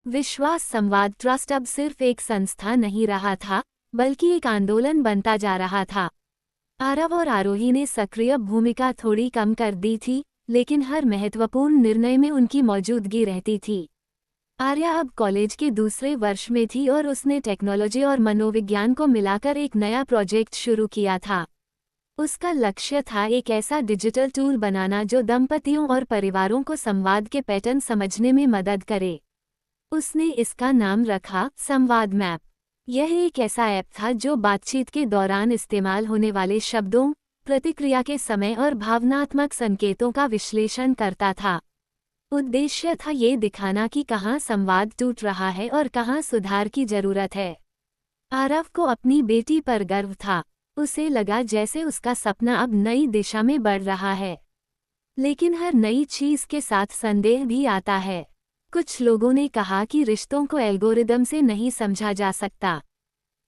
विश्वास संवाद ट्रस्ट अब सिर्फ एक संस्था नहीं रहा था, बल्कि एक आंदोलन बनता जा रहा था। आरव और आरोही ने सक्रिय भूमिका थोड़ी कम कर दी थी, लेकिन हर महत्वपूर्ण निर्णय में उनकी मौजूदगी रहती थी। आर्या अब कॉलेज के दूसरे वर्ष में थी और उसने टेक्नोलॉजी और मनोविज्ञान को मिलाकर एक नया प्रोजेक्ट शुरू किया था। उसका लक्ष्य था एक ऐसा डिजिटल टूल बनाना जो दंपतियों और परिवारों को संवाद के पैटर्न समझने में मदद करे। उसने इसका नाम रखा संवाद मैप। यह एक ऐसा ऐप था जो बातचीत के दौरान इस्तेमाल होने वाले शब्दों, प्रतिक्रिया के समय और भावनात्मक संकेतों का विश्लेषण करता था। उद्देश्य था ये दिखाना कि कहाँ संवाद टूट रहा है और कहाँ सुधार की जरूरत है। आरव को अपनी बेटी पर गर्व था। उसे लगा जैसे उसका सपना अब नई दिशा में बढ़ रहा है। लेकिन हर नई चीज के साथ संदेह भी आता है। कुछ लोगों ने कहा कि रिश्तों को एल्गोरिदम से नहीं समझा जा सकता।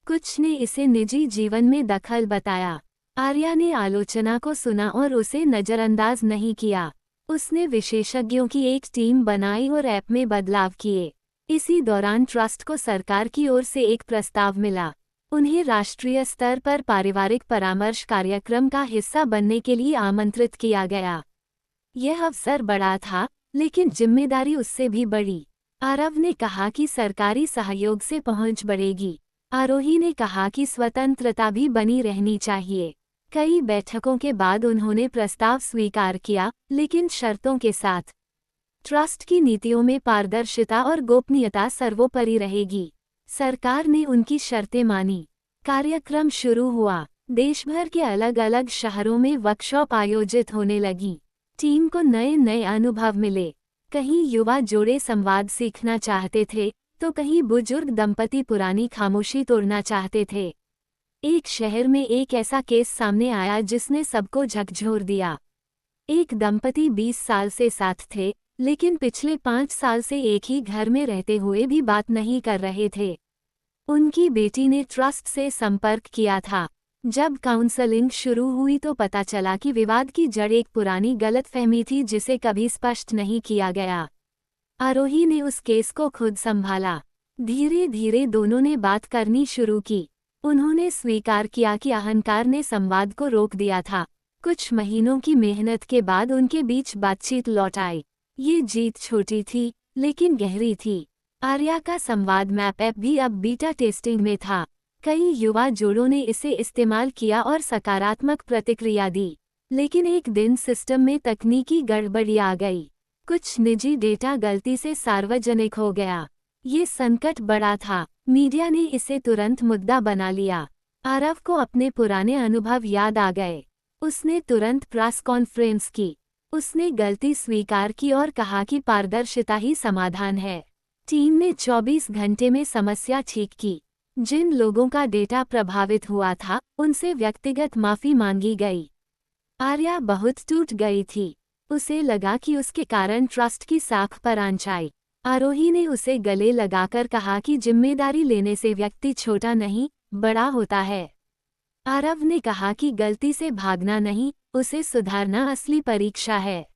कुछ ने इसे निजी जीवन में दखल बताया। आर्या ने आलोचना को सुना और उसे नजरअंदाज नहीं किया। उसने विशेषज्ञों की एक टीम बनाई और ऐप में बदलाव किए। इसी दौरान ट्रस्ट को सरकार की ओर से एक प्रस्ताव मिला। उन्हें राष्ट्रीय स्तर पर पारिवारिक परामर्श कार्यक्रम का हिस्सा बनने के लिए आमंत्रित किया गया। यह अवसर बड़ा था, लेकिन जिम्मेदारी उससे भी बड़ी। आरव ने कहा कि सरकारी सहयोग से पहुंच बढ़ेगी। आरोही ने कहा कि स्वतंत्रता भी बनी रहनी चाहिए। कई बैठकों के बाद उन्होंने प्रस्ताव स्वीकार किया, लेकिन शर्तों के साथ। ट्रस्ट की नीतियों में पारदर्शिता और गोपनीयता सर्वोपरि रहेगी। सरकार ने उनकी शर्तें मानी। कार्यक्रम शुरू हुआ। देश भर के अलग अलग शहरों में वर्कशॉप आयोजित होने लगी। टीम को नए नए अनुभव मिले। कहीं युवा जोड़े संवाद सीखना चाहते थे, तो कहीं बुजुर्ग दंपति पुरानी खामोशी तोड़ना चाहते थे। एक शहर में एक ऐसा केस सामने आया जिसने सबको झकझोर दिया। एक दंपति 20 साल से साथ थे, लेकिन पिछले 5 साल से एक ही घर में रहते हुए भी बात नहीं कर रहे थे। उनकी बेटी ने ट्रस्ट से संपर्क किया था। जब काउंसलिंग शुरू हुई तो पता चला कि विवाद की जड़ एक पुरानी गलतफहमी थी जिसे कभी स्पष्ट नहीं किया गया। आरोही ने उस केस को खुद संभाला। धीरे धीरे दोनों ने बात करनी शुरू की। उन्होंने स्वीकार किया कि अहंकार ने संवाद को रोक दिया था। कुछ महीनों की मेहनत के बाद उनके बीच बातचीत लौट आई। ये जीत छोटी थी, लेकिन गहरी थी। आर्या का संवाद मैप ऐप भी अब बीटा टेस्टिंग में था। कई युवा जोड़ों ने इसे इस्तेमाल किया और सकारात्मक प्रतिक्रिया दी। लेकिन एक दिन सिस्टम में तकनीकी गड़बड़ी आ गई। कुछ निजी डेटा गलती से सार्वजनिक हो गया। ये संकट बड़ा था। मीडिया ने इसे तुरंत मुद्दा बना लिया। आरव को अपने पुराने अनुभव याद आ गए। उसने तुरंत प्रेस कॉन्फ्रेंस की। उसने गलती स्वीकार की और कहा कि पारदर्शिता ही समाधान है। टीम ने 24 घंटे में समस्या ठीक की। जिन लोगों का डेटा प्रभावित हुआ था, उनसे व्यक्तिगत माफी मांगी गई। आर्या बहुत टूट गई थी। उसे लगा कि उसके कारण ट्रस्ट की साख पर आंच आई। आरोही ने उसे गले लगाकर कहा कि जिम्मेदारी लेने से व्यक्ति छोटा नहीं, बड़ा होता है। आरव ने कहा कि गलती से भागना नहीं, उसे सुधारना असली परीक्षा है।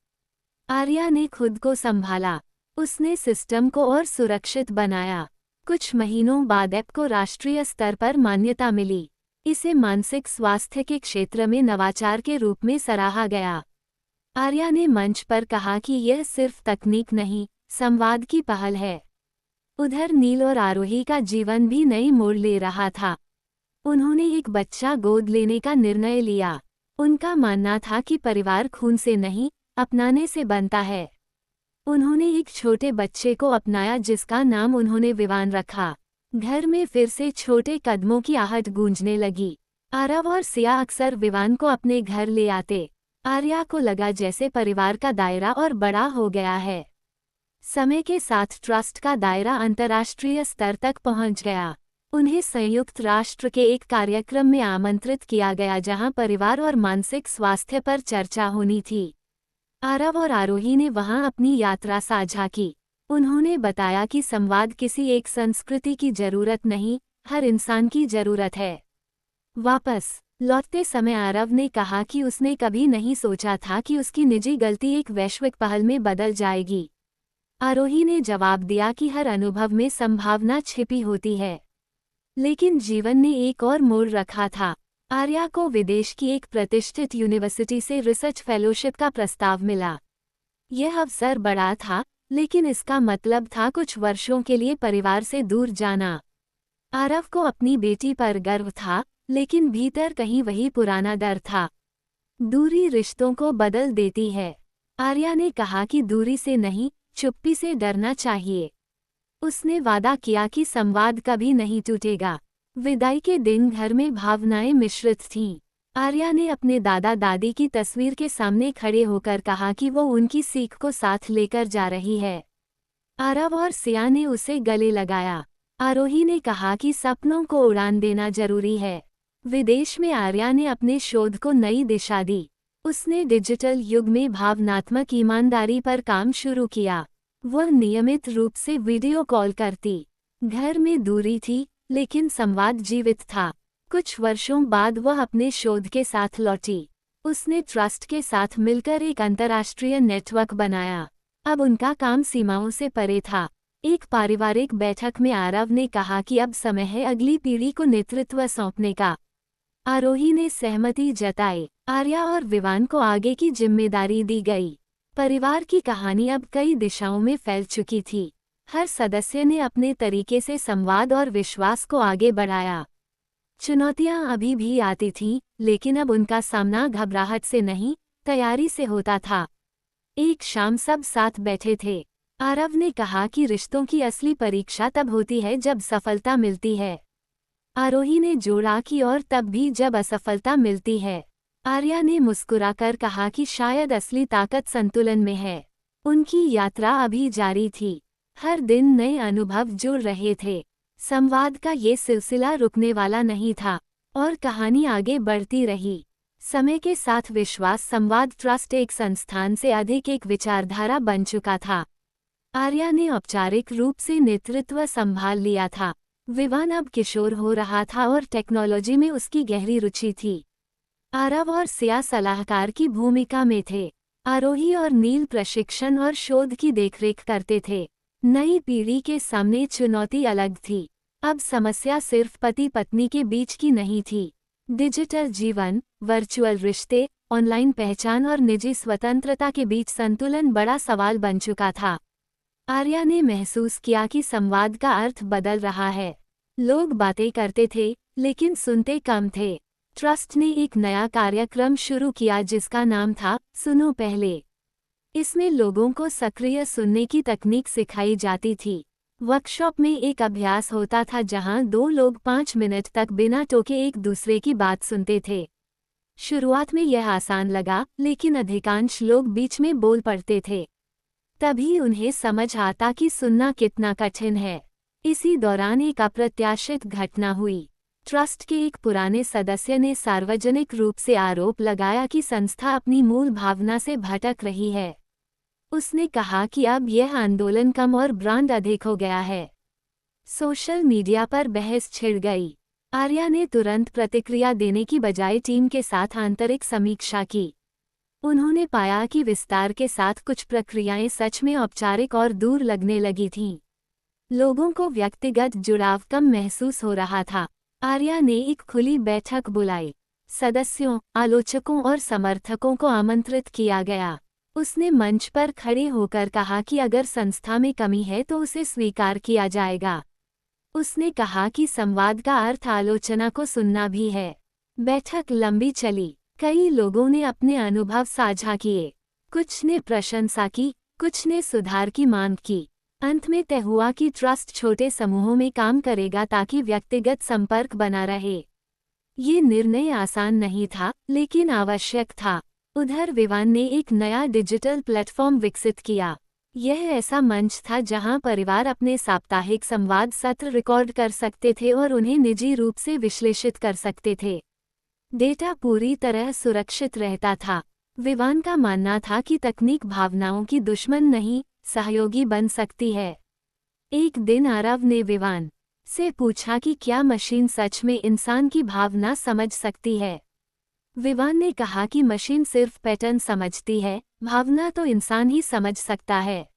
आर्या ने खुद को संभाला। उसने सिस्टम को और सुरक्षित बनाया। कुछ महीनों बाद ऐप को राष्ट्रीय स्तर पर मान्यता मिली। इसे मानसिक स्वास्थ्य के क्षेत्र में नवाचार के रूप में सराहा गया। आर्या ने मंच पर कहा कि यह सिर्फ तकनीक नहीं, संवाद की पहल है। उधर नील और आरोही का जीवन भी नई मोड़ ले रहा था। उन्होंने एक बच्चा गोद लेने का निर्णय लिया। उनका मानना था कि परिवार खून से नहीं, अपनाने से बनता है। उन्होंने एक छोटे बच्चे को अपनाया जिसका नाम उन्होंने विवान रखा। घर में फिर से छोटे कदमों की आहट गूंजने लगी। आरव और सिया अक्सर विवान को अपने घर ले आते। आर्या को लगा जैसे परिवार का दायरा और बड़ा हो गया है। समय के साथ ट्रस्ट का दायरा अंतर्राष्ट्रीय स्तर तक पहुंच गया। उन्हें संयुक्त राष्ट्र के एक कार्यक्रम में आमंत्रित किया गया जहां परिवार और मानसिक स्वास्थ्य पर चर्चा होनी थी। आरव और आरोही ने वहां अपनी यात्रा साझा की। उन्होंने बताया कि संवाद किसी एक संस्कृति की जरूरत नहीं, हर इंसान की जरूरत है। वापस लौटते समय आरव ने कहा कि उसने कभी नहीं सोचा था कि उसकी निजी गलती एक वैश्विक पहल में बदल जाएगी। आरोही ने जवाब दिया कि हर अनुभव में संभावना छिपी होती है। लेकिन जीवन ने एक और मोड़ रखा था। आर्या को विदेश की एक प्रतिष्ठित यूनिवर्सिटी से रिसर्च फेलोशिप का प्रस्ताव मिला। यह अवसर बड़ा था, लेकिन इसका मतलब था कुछ वर्षों के लिए परिवार से दूर जाना। आरव को अपनी बेटी पर गर्व था, लेकिन भीतर कहीं वही पुराना डर था। दूरी रिश्तों को बदल देती है। आर्या ने कहा कि दूरी से नहीं, चुप्पी से डरना चाहिए। उसने वादा किया कि संवाद कभी नहीं टूटेगा। विदाई के दिन घर में भावनाएं मिश्रित थीं। आर्या ने अपने दादा दादी की तस्वीर के सामने खड़े होकर कहा कि वो उनकी सीख को साथ लेकर जा रही है। आरव और सिया ने उसे गले लगाया। आरोही ने कहा कि सपनों को उड़ान देना जरूरी है। विदेश में आर्या ने अपने शोध को नई दिशा दी। उसने डिजिटल युग में भावनात्मक ईमानदारी पर काम शुरू किया। वह नियमित रूप से वीडियो कॉल करती। घर में दूरी थी, लेकिन संवाद जीवित था। कुछ वर्षों बाद वह अपने शोध के साथ लौटी। उसने ट्रस्ट के साथ मिलकर एक अंतर्राष्ट्रीय नेटवर्क बनाया। अब उनका काम सीमाओं से परे था। एक पारिवारिक बैठक में आरव ने कहा कि अब समय है अगली पीढ़ी को नेतृत्व सौंपने का। आरोही ने सहमति जताई। आर्या और विवान को आगे की जिम्मेदारी दी गई। परिवार की कहानी अब कई दिशाओं में फैल चुकी थी। हर सदस्य ने अपने तरीके से संवाद और विश्वास को आगे बढ़ाया। चुनौतियां अभी भी आती थीं, लेकिन अब उनका सामना घबराहट से नहीं, तैयारी से होता था। एक शाम सब साथ बैठे थे। आरव ने कहा कि रिश्तों की असली परीक्षा तब होती है जब सफलता मिलती है। आरोही ने जोड़ा कि और तब भी जब असफलता मिलती है। आर्या ने मुस्कुराकर कहा कि शायद असली ताकत संतुलन में है। उनकी यात्रा अभी जारी थी। हर दिन नए अनुभव जुड़ रहे थे। संवाद का ये सिलसिला रुकने वाला नहीं था, और कहानी आगे बढ़ती रही। समय के साथ विश्वास संवाद ट्रस्ट एक संस्थान से अधिक एक विचारधारा बन चुका था। आर्या ने औपचारिक रूप से नेतृत्व संभाल लिया था। विवान अब किशोर हो रहा था और टेक्नोलॉजी में उसकी गहरी रुचि थी। आरव और सिया सलाहकार की भूमिका में थे। आरोही और नील प्रशिक्षण और शोध की देखरेख करते थे। नई पीढ़ी के सामने चुनौती अलग थी। अब समस्या सिर्फ पति पत्नी के बीच की नहीं थी। डिजिटल जीवन, वर्चुअल रिश्ते, ऑनलाइन पहचान और निजी स्वतंत्रता के बीच संतुलन बड़ा सवाल बन चुका था। आर्या ने महसूस किया कि संवाद का अर्थ बदल रहा है। लोग बातें करते थे, लेकिन सुनते कम थे। ट्रस्ट ने एक नया कार्यक्रम शुरू किया जिसका नाम था सुनो पहले। इसमें लोगों को सक्रिय सुनने की तकनीक सिखाई जाती थी। वर्कशॉप में एक अभ्यास होता था जहां 2 लोग 5 मिनट तक बिना टोके एक दूसरे की बात सुनते थे। शुरुआत में यह आसान लगा, लेकिन अधिकांश लोग बीच में बोल पड़ते थे। तभी उन्हें समझ आता कि सुनना कितना कठिन है। इसी दौरान एक अप्रत्याशित घटना हुई। ट्रस्ट के एक पुराने सदस्य ने सार्वजनिक रूप से आरोप लगाया कि संस्था अपनी मूल भावना से भटक रही है। उसने कहा कि अब यह आंदोलन कम और ब्रांड अधिक हो गया है। सोशल मीडिया पर बहस छिड़ गई। आर्या ने तुरंत प्रतिक्रिया देने की बजाय टीम के साथ आंतरिक समीक्षा की। उन्होंने पाया कि विस्तार के साथ कुछ प्रक्रियाएं सच में औपचारिक और दूर लगने लगी थीं। लोगों को व्यक्तिगत जुड़ाव कम महसूस हो रहा था। आर्या ने एक खुली बैठक बुलाई। सदस्यों, आलोचकों और समर्थकों को आमंत्रित किया गया। उसने मंच पर खड़े होकर कहा कि अगर संस्था में कमी है तो उसे स्वीकार किया जाएगा। उसने कहा कि संवाद का अर्थ आलोचना को सुनना भी है। बैठक लंबी चली। कई लोगों ने अपने अनुभव साझा किए। कुछ ने प्रशंसा की, कुछ ने सुधार की मांग की। अंत में तय हुआ कि ट्रस्ट छोटे समूहों में काम करेगा ताकि व्यक्तिगत संपर्क बना रहे। ये निर्णय आसान नहीं था, लेकिन आवश्यक था। उधर विवान ने एक नया डिजिटल प्लेटफॉर्म विकसित किया। यह ऐसा मंच था जहां परिवार अपने साप्ताहिक संवाद सत्र रिकॉर्ड कर सकते थे और उन्हें निजी रूप से विश्लेषित कर सकते थे। डेटा पूरी तरह सुरक्षित रहता था। विवान का मानना था कि तकनीक भावनाओं की दुश्मन नहीं, सहयोगी बन सकती है। एक दिन आरव ने विवान से पूछा कि क्या मशीन सच में इंसान की भावना समझ सकती है। विवान ने कहा कि मशीन सिर्फ पैटर्न समझती है, भावना तो इंसान ही समझ सकता है।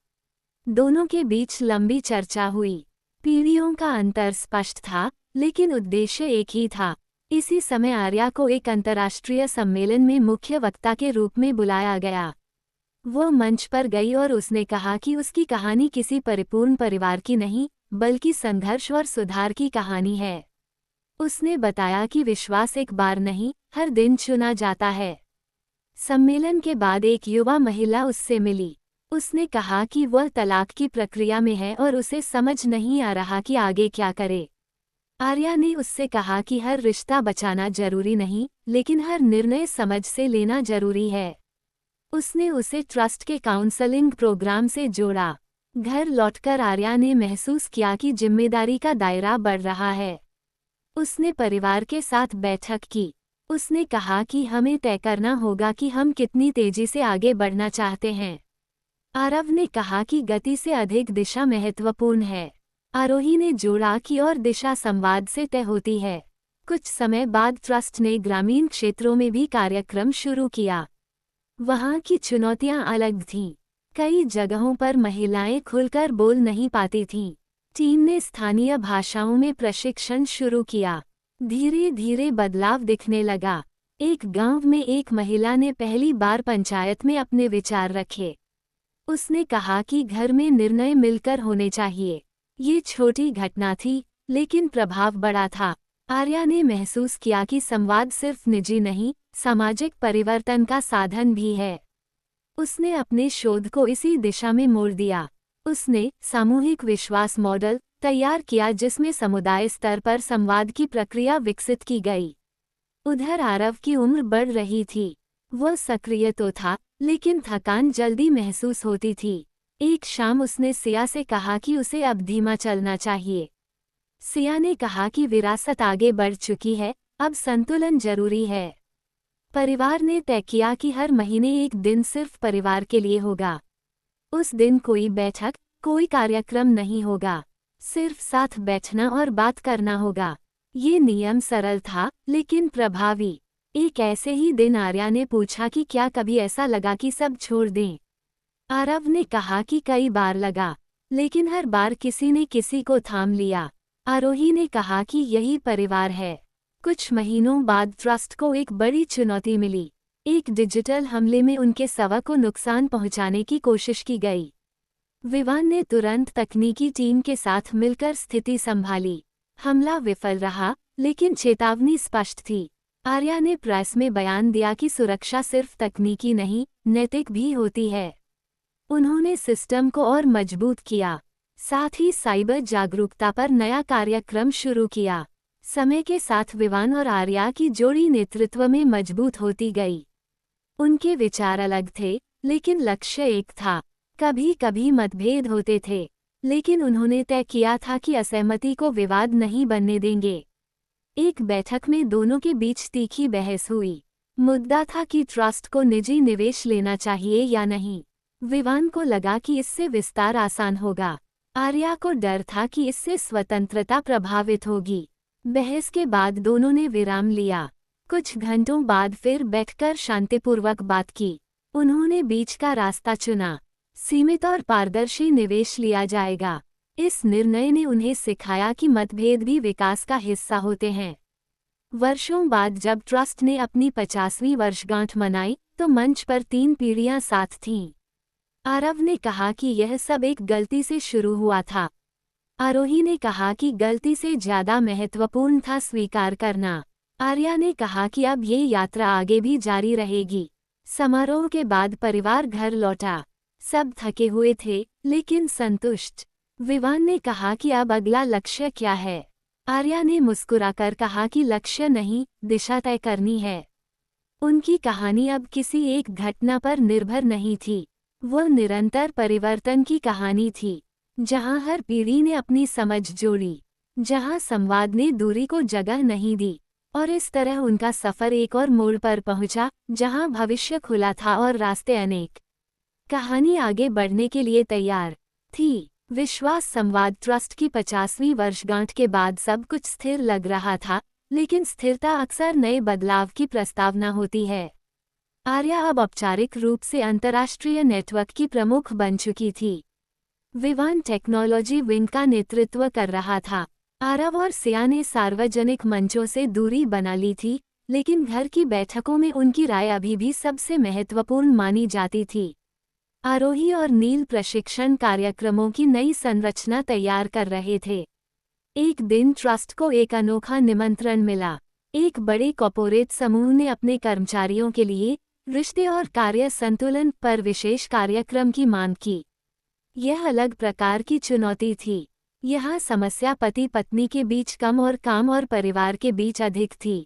दोनों के बीच लंबी चर्चा हुई। पीढ़ियों का अंतर स्पष्ट था, लेकिन उद्देश्य एक ही था। इसी समय आर्या को एक अंतर्राष्ट्रीय सम्मेलन में मुख्य वक्ता के रूप में बुलाया गया। वो मंच पर गई और उसने कहा कि उसकी कहानी किसी परिपूर्ण परिवार की नहीं, बल्कि संघर्ष और सुधार की कहानी है। उसने बताया कि विश्वास एक बार नहीं, हर दिन चुना जाता है। सम्मेलन के बाद एक युवा महिला उससे मिली। उसने कहा कि वह तलाक की प्रक्रिया में है और उसे समझ नहीं आ रहा कि आगे क्या करे। आर्या ने उससे कहा कि हर रिश्ता बचाना जरूरी नहीं, लेकिन हर निर्णय समझ से लेना जरूरी है। उसने उसे ट्रस्ट के काउंसलिंग प्रोग्राम से जोड़ा। घर लौटकर आर्या ने महसूस किया कि जिम्मेदारी का दायरा बढ़ रहा है। उसने परिवार के साथ बैठक की। उसने कहा कि हमें तय करना होगा कि हम कितनी तेजी से आगे बढ़ना चाहते हैं। आरव ने कहा कि गति से अधिक दिशा महत्वपूर्ण है। आरोही ने जोड़ा कि और दिशा संवाद से तय होती है। कुछ समय बाद ट्रस्ट ने ग्रामीण क्षेत्रों में भी कार्यक्रम शुरू किया। वहाँ की चुनौतियाँ अलग थीं। कई जगहों पर महिलाएं खुलकर बोल नहीं पाती थीं। टीम ने स्थानीय भाषाओं में प्रशिक्षण शुरू किया। धीरे धीरे बदलाव दिखने लगा। एक गांव में एक महिला ने पहली बार पंचायत में अपने विचार रखे। उसने कहा कि घर में निर्णय मिलकर होने चाहिए। ये छोटी घटना थी, लेकिन प्रभाव बड़ा था। आर्या ने महसूस किया कि संवाद सिर्फ निजी नहीं, सामाजिक परिवर्तन का साधन भी है। उसने अपने शोध को इसी दिशा में मोड़ दिया। उसने सामूहिक विश्वास मॉडल तैयार किया जिसमें समुदाय स्तर पर संवाद की प्रक्रिया विकसित की गई। उधर आरव की उम्र बढ़ रही थी। वह सक्रिय तो था, लेकिन थकान जल्दी महसूस होती थी। एक शाम उसने सिया से कहा कि उसे अब धीमा चलना चाहिए। सिया ने कहा कि विरासत आगे बढ़ चुकी है, अब संतुलन जरूरी है। परिवार ने तय किया कि हर महीने एक दिन सिर्फ परिवार के लिए होगा। उस दिन कोई बैठक, कोई कार्यक्रम नहीं होगा। सिर्फ साथ बैठना और बात करना होगा। ये नियम सरल था, लेकिन प्रभावी। एक ऐसे ही दिन आर्या ने पूछा कि क्या कभी ऐसा लगा कि सब छोड़ दें। आरव ने कहा कि कई बार लगा, लेकिन हर बार किसी ने किसी को थाम लिया। आरोही ने कहा कि यही परिवार है। कुछ महीनों बाद ट्रस्ट को एक बड़ी चुनौती मिली। एक डिजिटल हमले में उनके सवा को नुकसान पहुंचाने की कोशिश की गई। विवान ने तुरंत तकनीकी टीम के साथ मिलकर स्थिति संभाली। हमला विफल रहा, लेकिन चेतावनी स्पष्ट थी। आर्या ने प्रेस में बयान दिया कि सुरक्षा सिर्फ तकनीकी नहीं, नैतिक भी होती है। उन्होंने सिस्टम को और मजबूत किया। साथ ही साइबर जागरूकता पर नया कार्यक्रम शुरू किया। समय के साथ विवान और आर्या की जोड़ी नेतृत्व में मजबूत होती गई। उनके विचार अलग थे, लेकिन लक्ष्य एक था। कभी कभी मतभेद होते थे, लेकिन उन्होंने तय किया था कि असहमति को विवाद नहीं बनने देंगे। एक बैठक में दोनों के बीच तीखी बहस हुई। मुद्दा था कि ट्रस्ट को निजी निवेश लेना चाहिए या नहीं। विवान को लगा कि इससे विस्तार आसान होगा। आर्या को डर था कि इससे स्वतंत्रता प्रभावित होगी। बहस के बाद दोनों ने विराम लिया। कुछ घंटों बाद फिर बैठकर शांतिपूर्वक बात की। उन्होंने बीच का रास्ता चुना। सीमित और पारदर्शी निवेश लिया जाएगा। इस निर्णय ने उन्हें सिखाया कि मतभेद भी विकास का हिस्सा होते हैं। वर्षों बाद जब ट्रस्ट ने अपनी 50वीं वर्षगांठ मनाई, तो मंच पर 3 पीढ़ियां साथ थीं। आरव ने कहा कि यह सब एक गलती से शुरू हुआ था। आरोही ने कहा कि गलती से ज्यादा महत्वपूर्ण था स्वीकार करना। आर्या ने कहा कि अब ये यात्रा आगे भी जारी रहेगी। समारोह के बाद परिवार घर लौटा। सब थके हुए थे, लेकिन संतुष्ट। विवान ने कहा कि अब अगला लक्ष्य क्या है। आर्या ने मुस्कुराकर कहा कि लक्ष्य नहीं, दिशा तय करनी है। उनकी कहानी अब किसी एक घटना पर निर्भर नहीं थी। वह निरंतर परिवर्तन की कहानी थी, जहां हर पीढ़ी ने अपनी समझ जोड़ी, जहां संवाद ने दूरी को जगह नहीं दी, और इस तरह उनका सफर एक और मोड़ पर पहुंचा, जहां भविष्य खुला था और रास्ते अनेक। कहानी आगे बढ़ने के लिए तैयार थी। विश्वास संवाद ट्रस्ट की 50वीं वर्षगांठ के बाद सब कुछ स्थिर लग रहा था, लेकिन स्थिरता अक्सर नए बदलाव की प्रस्तावना होती है। आर्या अब औपचारिक रूप से अंतर्राष्ट्रीय नेटवर्क की प्रमुख बन चुकी थी। विवान टेक्नोलॉजी विंग का नेतृत्व कर रहा था। आरव और सिया ने सार्वजनिक मंचों से दूरी बना ली थी, लेकिन घर की बैठकों में उनकी राय अभी भी सबसे महत्वपूर्ण मानी जाती थी। आरोही और नील प्रशिक्षण कार्यक्रमों की नई संरचना तैयार कर रहे थे। एक दिन ट्रस्ट को एक अनोखा निमंत्रण मिला। एक बड़े कॉर्पोरेट समूह ने अपने कर्मचारियों के लिए रिश्ते और कार्य संतुलन पर विशेष कार्यक्रम की मांग की। यह अलग प्रकार की चुनौती थी। यहाँ समस्या पति पत्नी के बीच कम और काम और परिवार के बीच अधिक थी।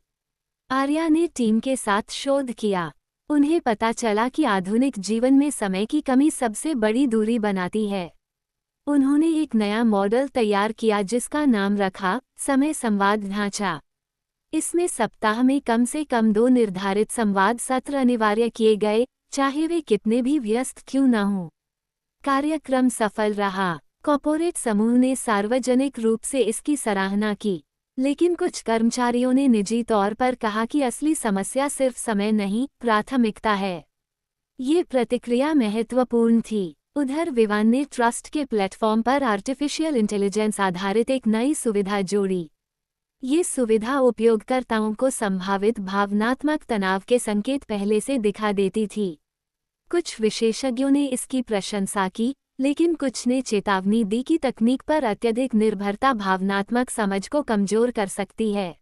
आर्या ने टीम के साथ शोध किया। उन्हें पता चला कि आधुनिक जीवन में समय की कमी सबसे बड़ी दूरी बनाती है। उन्होंने एक नया मॉडल तैयार किया जिसका नाम रखा समय संवाद ढांचा। इसमें सप्ताह में कम से कम 2 निर्धारित संवाद सत्र अनिवार्य किए गए, चाहे वे कितने भी व्यस्त क्यों न हों। कार्यक्रम सफल रहा। कॉर्पोरेट समूह ने सार्वजनिक रूप से इसकी सराहना की, लेकिन कुछ कर्मचारियों ने निजी तौर पर कहा कि असली समस्या सिर्फ समय नहीं, प्राथमिकता है। ये प्रतिक्रिया महत्वपूर्ण थी। उधर विवान ने ट्रस्ट के प्लेटफॉर्म पर आर्टिफिशियल इंटेलिजेंस आधारित एक नई सुविधा जोड़ी। ये सुविधा उपयोगकर्ताओं को संभावित भावनात्मक तनाव के संकेत पहले से दिखा देती थी। कुछ विशेषज्ञों ने इसकी प्रशंसा की, लेकिन कुछ ने चेतावनी दी कि तकनीक पर अत्यधिक निर्भरता भावनात्मक समझ को कमजोर कर सकती है।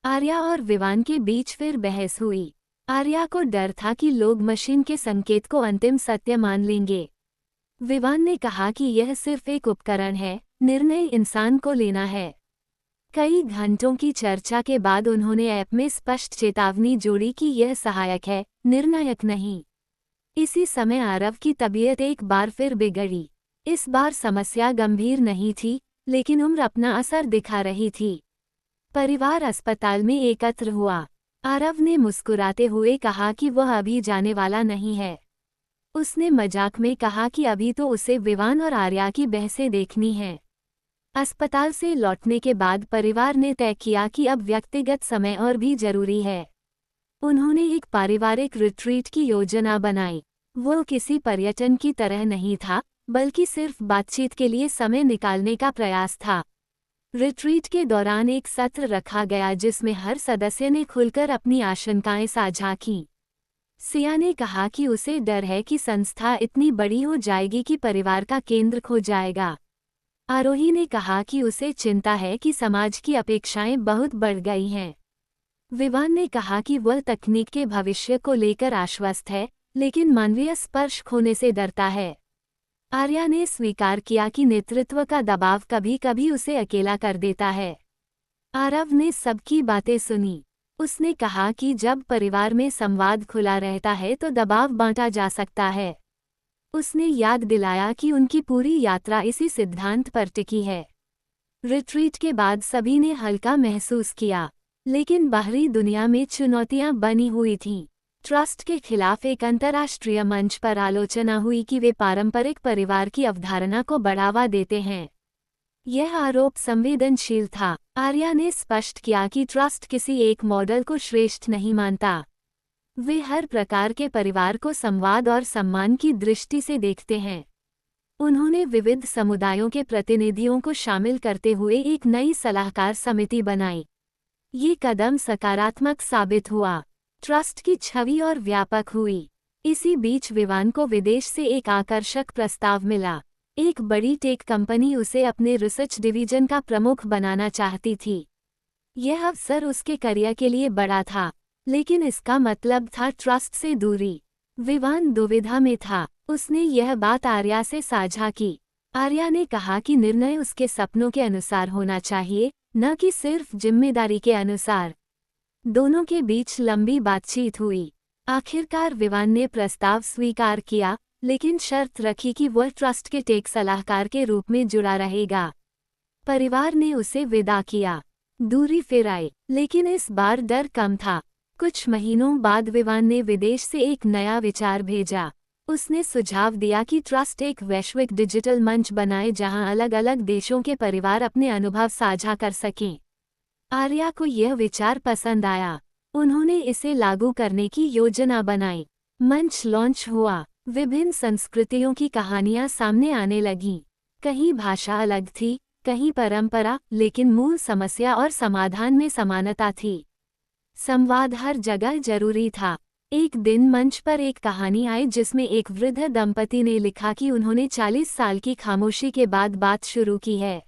आर्या और विवान के बीच फिर बहस हुई। आर्या को डर था कि लोग मशीन के संकेत को अंतिम सत्य मान लेंगे। विवान ने कहा कि यह सिर्फ एक उपकरण है, निर्णय इंसान को लेना है। कई घंटों की चर्चा के बाद उन्होंने ऐप में स्पष्ट चेतावनी जोड़ी कि यह सहायक है, निर्णायक नहीं। इसी समय आरव की तबीयत एक बार फिर बिगड़ी। इस बार समस्या गंभीर नहीं थी, लेकिन उम्र अपना असर दिखा रही थी। परिवार अस्पताल में एकत्र हुआ। आरव ने मुस्कुराते हुए कहा कि वह अभी जाने वाला नहीं है। उसने मजाक में कहा कि अभी तो उसे विवान और आर्या की बहसें देखनी हैं। अस्पताल से लौटने के बाद परिवार ने तय किया कि अब व्यक्तिगत समय और भी जरूरी है। उन्होंने एक पारिवारिक रिट्रीट की योजना बनाई। वो किसी पर्यटन की तरह नहीं था, बल्कि सिर्फ बातचीत के लिए समय निकालने का प्रयास था। रिट्रीट के दौरान एक सत्र रखा गया जिसमें हर सदस्य ने खुलकर अपनी आशंकाएं साझा कीं। सिया ने कहा कि उसे डर है कि संस्था इतनी बड़ी हो जाएगी कि परिवार का केंद्र खो जाएगा। आरोही ने कहा कि उसे चिंता है कि समाज की अपेक्षाएं बहुत बढ़ गई हैं। विवान ने कहा कि वह तकनीक के भविष्य को लेकर आश्वस्त है, लेकिन मानवीय स्पर्श खोने से डरता है। आर्या ने स्वीकार किया कि नेतृत्व का दबाव कभी कभी उसे अकेला कर देता है। आरव ने सबकी बातें सुनी। उसने कहा कि जब परिवार में संवाद खुला रहता है तो दबाव बांटा जा सकता है। उसने याद दिलाया कि उनकी पूरी यात्रा इसी सिद्धांत पर टिकी है। रिट्रीट के बाद सभी ने हल्का महसूस किया, लेकिन बाहरी दुनिया में चुनौतियां बनी हुई थीं। ट्रस्ट के खिलाफ एक अंतर्राष्ट्रीय मंच पर आलोचना हुई कि वे पारंपरिक परिवार की अवधारणा को बढ़ावा देते हैं। यह आरोप संवेदनशील था। आर्या ने स्पष्ट किया कि ट्रस्ट किसी एक मॉडल को श्रेष्ठ नहीं मानता। वे हर प्रकार के परिवार को संवाद और सम्मान की दृष्टि से देखते हैं। उन्होंने विविध समुदायों के प्रतिनिधियों को शामिल करते हुए एक नई सलाहकार समिति बनाई। ये कदम सकारात्मक साबित हुआ। ट्रस्ट की छवि और व्यापक हुई। इसी बीच विवान को विदेश से एक आकर्षक प्रस्ताव मिला। एक बड़ी टेक कंपनी उसे अपने रिसर्च डिवीजन का प्रमुख बनाना चाहती थी। यह अवसर उसके करियर के लिए बड़ा था, लेकिन इसका मतलब था ट्रस्ट से दूरी। विवान दुविधा में था। उसने यह बात आर्या से साझा की। आर्या ने कहा कि निर्णय उसके सपनों के अनुसार होना चाहिए, न कि सिर्फ जिम्मेदारी के अनुसार। दोनों के बीच लंबी बातचीत हुई। आखिरकार विवान ने प्रस्ताव स्वीकार किया, लेकिन शर्त रखी कि वह ट्रस्ट के टेक सलाहकार के रूप में जुड़ा रहेगा। परिवार ने उसे विदा किया। दूरी फिर आई, लेकिन इस बार डर कम था। कुछ महीनों बाद विवान ने विदेश से एक नया विचार भेजा। उसने सुझाव दिया कि ट्रस्ट एक वैश्विक डिजिटल मंच बनाए जहां अलग अलग देशों के परिवार अपने अनुभव साझा कर सकें। आर्या को यह विचार पसंद आया। उन्होंने इसे लागू करने की योजना बनाई। मंच लॉन्च हुआ। विभिन्न संस्कृतियों की कहानियां सामने आने लगीं। कहीं भाषा अलग थी, कहीं परंपरा, लेकिन मूल समस्या और समाधान में समानता थी। संवाद हर जगह जरूरी था। एक दिन मंच पर एक कहानी आई जिसमें एक वृद्ध दंपति ने लिखा कि उन्होंने 40 साल की खामोशी के बाद बात शुरू की है।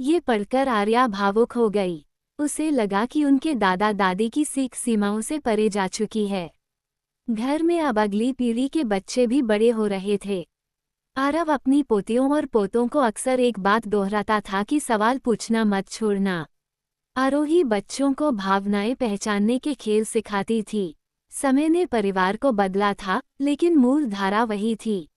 ये पढ़कर आर्या भावुक हो गई। उसे लगा कि उनके दादा दादी की सीख सीमाओं से परे जा चुकी है। घर में अब अगली पीढ़ी के बच्चे भी बड़े हो रहे थे। आरव अपनी पोतियों और पोतों को अक्सर एक बात दोहराता था कि सवाल पूछना मत छोड़ना। आरोही बच्चों को भावनाएं पहचानने के खेल सिखाती थी। समय ने परिवार को बदला था, लेकिन मूल धारा वही थी।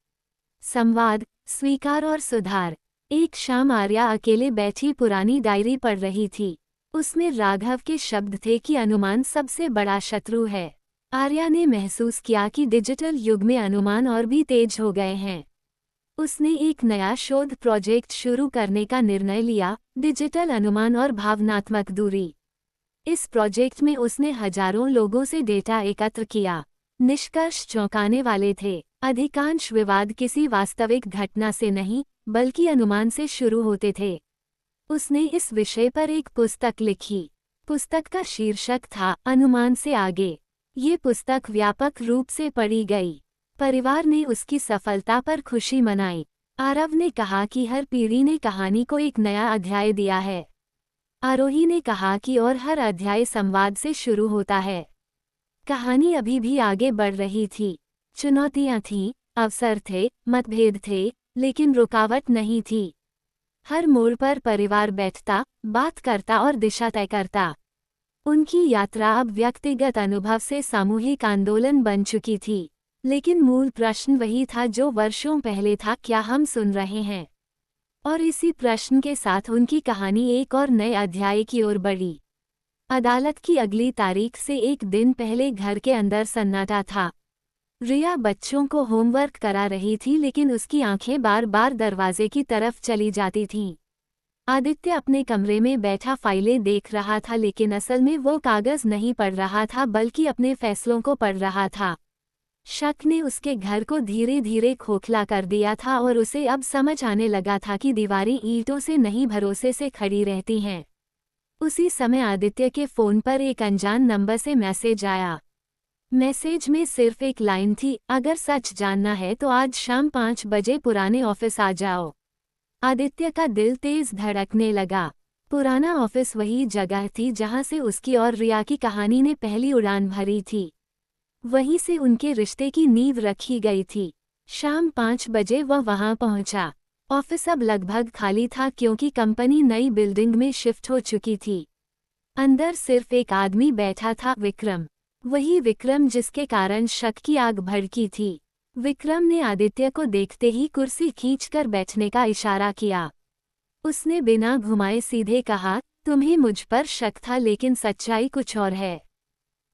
संवाद, स्वीकार और सुधार। एक शाम आर्या अकेले बैठी पुरानी डायरी पढ़ रही थी। उसमें राघव के शब्द थे कि अनुमान सबसे बड़ा शत्रु है। आर्या ने महसूस किया कि डिजिटल युग में अनुमान और भी तेज हो गए हैं। उसने एक नया शोध प्रोजेक्ट शुरू करने का निर्णय लिया, डिजिटल अनुमान और भावनात्मक दूरी। इस प्रोजेक्ट में उसने हजारों लोगों से डेटा एकत्र किया। निष्कर्ष चौंकाने वाले थे। अधिकांश विवाद किसी वास्तविक घटना से नहीं, बल्कि अनुमान से शुरू होते थे। उसने इस विषय पर एक पुस्तक लिखी। पुस्तक का शीर्षक था अनुमान से आगे। ये पुस्तक व्यापक रूप से पढ़ी गई। परिवार ने उसकी सफलता पर खुशी मनाई। आरव ने कहा कि हर पीढ़ी ने कहानी को एक नया अध्याय दिया है। आरोही ने कहा कि और हर अध्याय संवाद से शुरू होता है। कहानी अभी भी आगे बढ़ रही थी। चुनौतियां थीं, अवसर थे, मतभेद थे, लेकिन रुकावट नहीं थी। हर मोड़ पर परिवार बैठता, बात करता और दिशा तय करता। उनकी यात्रा अब व्यक्तिगत अनुभव से सामूहिक आंदोलन बन चुकी थी। लेकिन मूल प्रश्न वही था जो वर्षों पहले था, क्या हम सुन रहे हैं? और इसी प्रश्न के साथ उनकी कहानी एक और नए अध्याय की ओर बढ़ी। अदालत की अगली तारीख से एक दिन पहले घर के अंदर सन्नाटा था। रिया बच्चों को होमवर्क करा रही थी, लेकिन उसकी आंखें बार बार दरवाजे की तरफ चली जाती थीं। आदित्य अपने कमरे में बैठा फाइलें देख रहा था, लेकिन असल में वो कागज नहीं पढ़ रहा था, बल्कि अपने फैसलों को पढ़ रहा था। शक ने उसके घर को धीरे धीरे खोखला कर दिया था और उसे अब समझ आने लगा था कि दीवारें ईंटों से नहीं, भरोसे से खड़ी रहती हैं। उसी समय आदित्य के फोन पर एक अनजान नंबर से मैसेज आया। मैसेज में सिर्फ एक लाइन थी, अगर सच जानना है तो आज शाम 5 बजे पुराने ऑफिस आ जाओ। आदित्य का दिल तेज धड़कने लगा। पुराना ऑफिस वही जगह थी जहां से उसकी और रिया की कहानी ने पहली उड़ान भरी थी। वहीं से उनके रिश्ते की नींव रखी गई थी। शाम 5 बजे वह वहां पहुंचा। ऑफिस अब लगभग खाली था, क्योंकि कंपनी नई बिल्डिंग में शिफ्ट हो चुकी थी। अंदर सिर्फ एक आदमी बैठा था, विक्रम। वही विक्रम जिसके कारण शक की आग भड़की थी। विक्रम ने आदित्य को देखते ही कुर्सी खींचकर बैठने का इशारा किया। उसने बिना घुमाए सीधे कहा, तुम्हें मुझ पर शक था, लेकिन सच्चाई कुछ और है।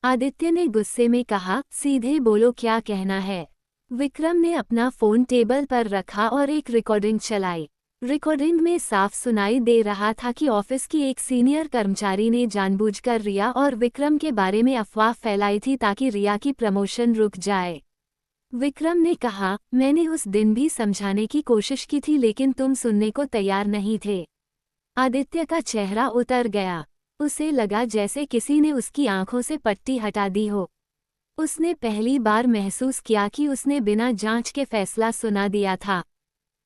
आदित्य ने गुस्से में कहा, सीधे बोलो, क्या कहना है? विक्रम ने अपना फोन टेबल पर रखा और एक रिकॉर्डिंग चलाई। रिकॉर्डिंग में साफ सुनाई दे रहा था कि ऑफिस की एक सीनियर कर्मचारी ने जानबूझकर रिया और विक्रम के बारे में अफवाह फैलाई थी, ताकि रिया की प्रमोशन रुक जाए। विक्रम ने कहा, मैंने उस दिन भी समझाने की कोशिश की थी, लेकिन तुम सुनने को तैयार नहीं थे। आदित्य का चेहरा उतर गया। उसे लगा जैसे किसी ने उसकी आंखों से पट्टी हटा दी हो। उसने पहली बार महसूस किया कि उसने बिना जांच के फैसला सुना दिया था।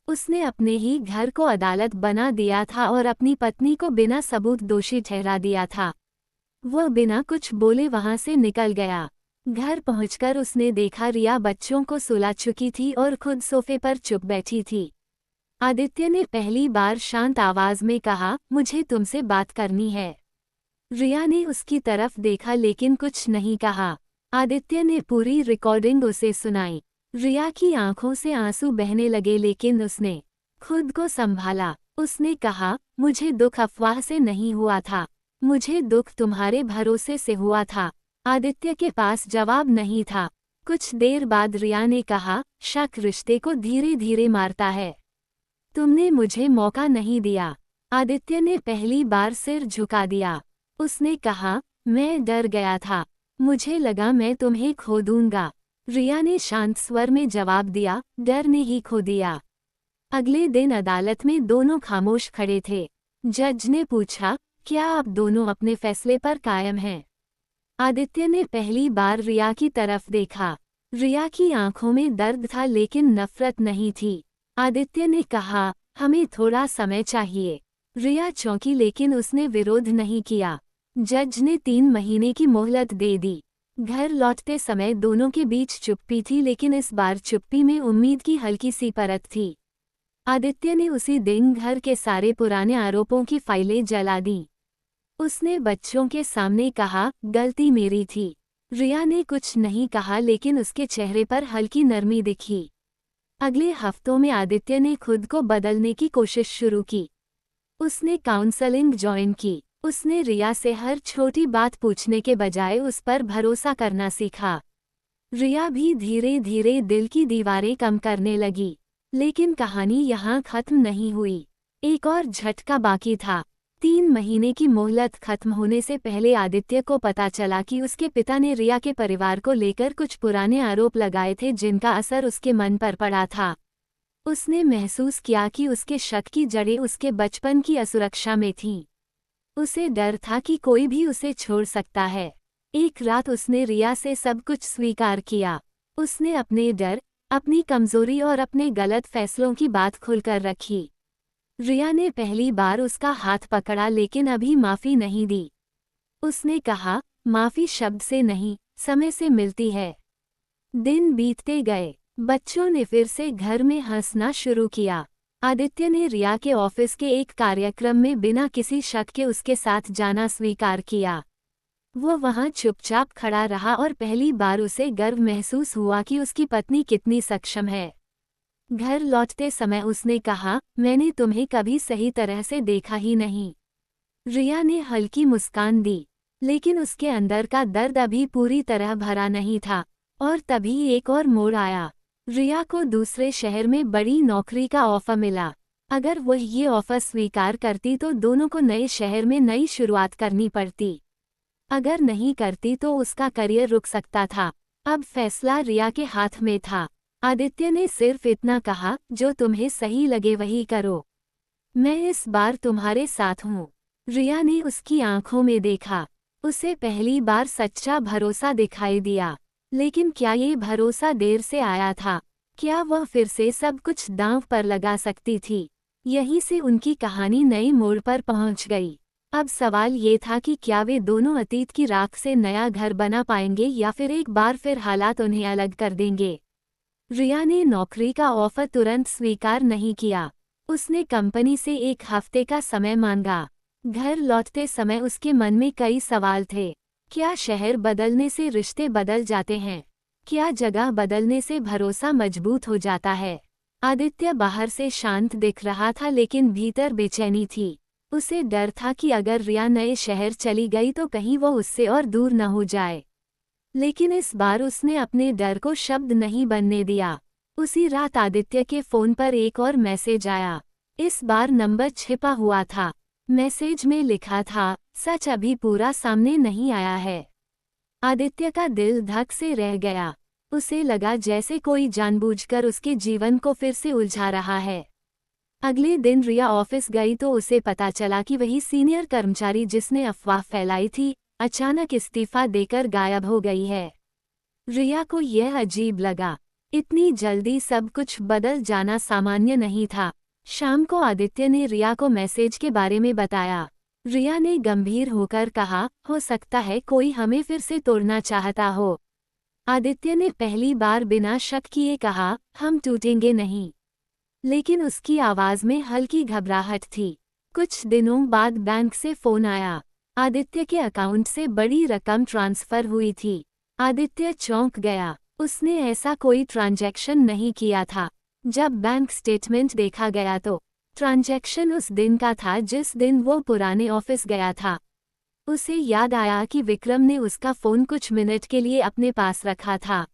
उसने अपने ही घर को अदालत बना दिया था और अपनी पत्नी को बिना सबूत दोषी ठहरा दिया था। वह बिना कुछ बोले वहां से निकल गया। घर पहुंचकर उसने देखा रिया बच्चों को सुला चुकी थी और खुद सोफे पर चुप बैठी थी। आदित्य ने पहली बार शांत आवाज में कहा, मुझे तुमसे बात करनी है। रिया ने उसकी तरफ देखा, लेकिन कुछ नहीं कहा। आदित्य ने पूरी रिकॉर्डिंग उसे सुनाई। रिया की आंखों से आंसू बहने लगे, लेकिन उसने खुद को संभाला। उसने कहा, मुझे दुख अफवाह से नहीं हुआ था, मुझे दुख तुम्हारे भरोसे से हुआ था। आदित्य के पास जवाब नहीं था। कुछ देर बाद रिया ने कहा, शक रिश्ते को धीरे धीरे मारता है। तुमने मुझे मौका नहीं दिया। आदित्य ने पहली बार सिर झुका दिया। उसने कहा, मैं डर गया था, मुझे लगा मैं तुम्हें खो दूंगा। रिया ने शांत स्वर में जवाब दिया, डर ने ही खो दिया। अगले दिन अदालत में दोनों खामोश खड़े थे। जज ने पूछा, क्या आप दोनों अपने फैसले पर कायम हैं? आदित्य ने पहली बार रिया की तरफ देखा। रिया की आंखों में दर्द था लेकिन नफरत नहीं थी। आदित्य ने कहा, हमें थोड़ा समय चाहिए। रिया चौंकी लेकिन उसने विरोध नहीं किया। जज ने 3 महीने की मोहलत दे दी। घर लौटते समय दोनों के बीच चुप्पी थी लेकिन इस बार चुप्पी में उम्मीद की हल्की सी परत थी। आदित्य ने उसी दिन घर के सारे पुराने आरोपों की फाइलें जला दी। उसने बच्चों के सामने कहा, गलती मेरी थी। रिया ने कुछ नहीं कहा लेकिन उसके चेहरे पर हल्की नरमी दिखी। अगले हफ्तों में आदित्य ने खुद को बदलने की कोशिश शुरू की। उसने काउंसलिंग ज्वाइन की। उसने रिया से हर छोटी बात पूछने के बजाय उस पर भरोसा करना सीखा। रिया भी धीरे धीरे दिल की दीवारें कम करने लगी। लेकिन कहानी यहाँ खत्म नहीं हुई। एक और झटका बाकी था। 3 महीने की मोहलत खत्म होने से पहले आदित्य को पता चला कि उसके पिता ने रिया के परिवार को लेकर कुछ पुराने आरोप लगाए थे जिनका असर उसके मन पर पड़ा था। उसने महसूस किया कि उसके शक की जड़ें उसके बचपन की असुरक्षा में थीं। उसे डर था कि कोई भी उसे छोड़ सकता है। एक रात उसने रिया से सब कुछ स्वीकार किया। उसने अपने डर, अपनी कमजोरी और अपने गलत फैसलों की बात खुलकर रखी। रिया ने पहली बार उसका हाथ पकड़ा लेकिन अभी माफ़ी नहीं दी। उसने कहा, माफ़ी शब्द से नहीं, समय से मिलती है। दिन बीतते गए। बच्चों ने फिर से घर में हंसना शुरू किया। आदित्य ने रिया के ऑफिस के एक कार्यक्रम में बिना किसी शक के उसके साथ जाना स्वीकार किया। वो वहां चुपचाप खड़ा रहा और पहली बार उसे गर्व महसूस हुआ कि उसकी पत्नी कितनी सक्षम है। घर लौटते समय उसने कहा, मैंने तुम्हें कभी सही तरह से देखा ही नहीं। रिया ने हल्की मुस्कान दी, लेकिन उसके अंदर का दर्द अभी पूरी तरह भरा नहीं था। और तभी एक और मोड़ आया। रिया को दूसरे शहर में बड़ी नौकरी का ऑफर मिला। अगर वह ये ऑफर स्वीकार करती तो दोनों को नए शहर में नई शुरुआत करनी पड़ती। अगर नहीं करती तो उसका करियर रुक सकता था। अब फैसला रिया के हाथ में था। आदित्य ने सिर्फ इतना कहा, जो तुम्हें सही लगे वही करो। मैं इस बार तुम्हारे साथ हूँ। रिया ने उसकी आंखों में देखा। उसे पहली बार सच्चा भरोसा दिखाई दिया। लेकिन क्या ये भरोसा देर से आया था? क्या वह फिर से सब कुछ दांव पर लगा सकती थी? यहीं से उनकी कहानी नए मोड़ पर पहुंच गई। अब सवाल ये था कि क्या वे दोनों अतीत की राख से नया घर बना पाएंगे या फिर एक बार फिर हालात उन्हें अलग कर देंगे। रिया ने नौकरी का ऑफर तुरंत स्वीकार नहीं किया। उसने कंपनी से 1 हफ्ते का समय मांगा। घर लौटते समय उसके मन में कई सवाल थे। क्या शहर बदलने से रिश्ते बदल जाते हैं? क्या जगह बदलने से भरोसा मजबूत हो जाता है? आदित्य बाहर से शांत दिख रहा था लेकिन भीतर बेचैनी थी। उसे डर था कि अगर रिया नए शहर चली गई तो कहीं वो उससे और दूर न हो जाए। लेकिन इस बार उसने अपने डर को शब्द नहीं बनने दिया। उसी रात आदित्य के फोन पर एक और मैसेज आया। इस बार नंबर छिपा हुआ था। मैसेज में लिखा था, सच अभी पूरा सामने नहीं आया है। आदित्य का दिल धक से रह गया। उसे लगा जैसे कोई जानबूझकर उसके जीवन को फिर से उलझा रहा है। अगले दिन रिया ऑफिस गई तो उसे पता चला कि वही सीनियर कर्मचारी जिसने अफवाह फैलाई थी, अचानक इस्तीफा देकर गायब हो गई है। रिया को यह अजीब लगा। इतनी जल्दी सब कुछ बदल जाना सामान्य नहीं था। शाम को आदित्य ने रिया को मैसेज के बारे में बताया। रिया ने गंभीर होकर कहा, हो सकता है कोई हमें फिर से तोड़ना चाहता हो। आदित्य ने पहली बार बिना शक किए कहा, हम टूटेंगे नहीं। लेकिन उसकी आवाज में हल्की घबराहट थी। कुछ दिनों बाद बैंक से फोन आया। आदित्य के अकाउंट से बड़ी रकम ट्रांसफर हुई थी। आदित्य चौंक गया। उसने ऐसा कोई ट्रांजैक्शन नहीं किया था। जब बैंक स्टेटमेंट देखा गया तो ट्रांजैक्शन उस दिन का था जिस दिन वो पुराने ऑफिस गया था। उसे याद आया कि विक्रम ने उसका फोन कुछ मिनट के लिए अपने पास रखा था।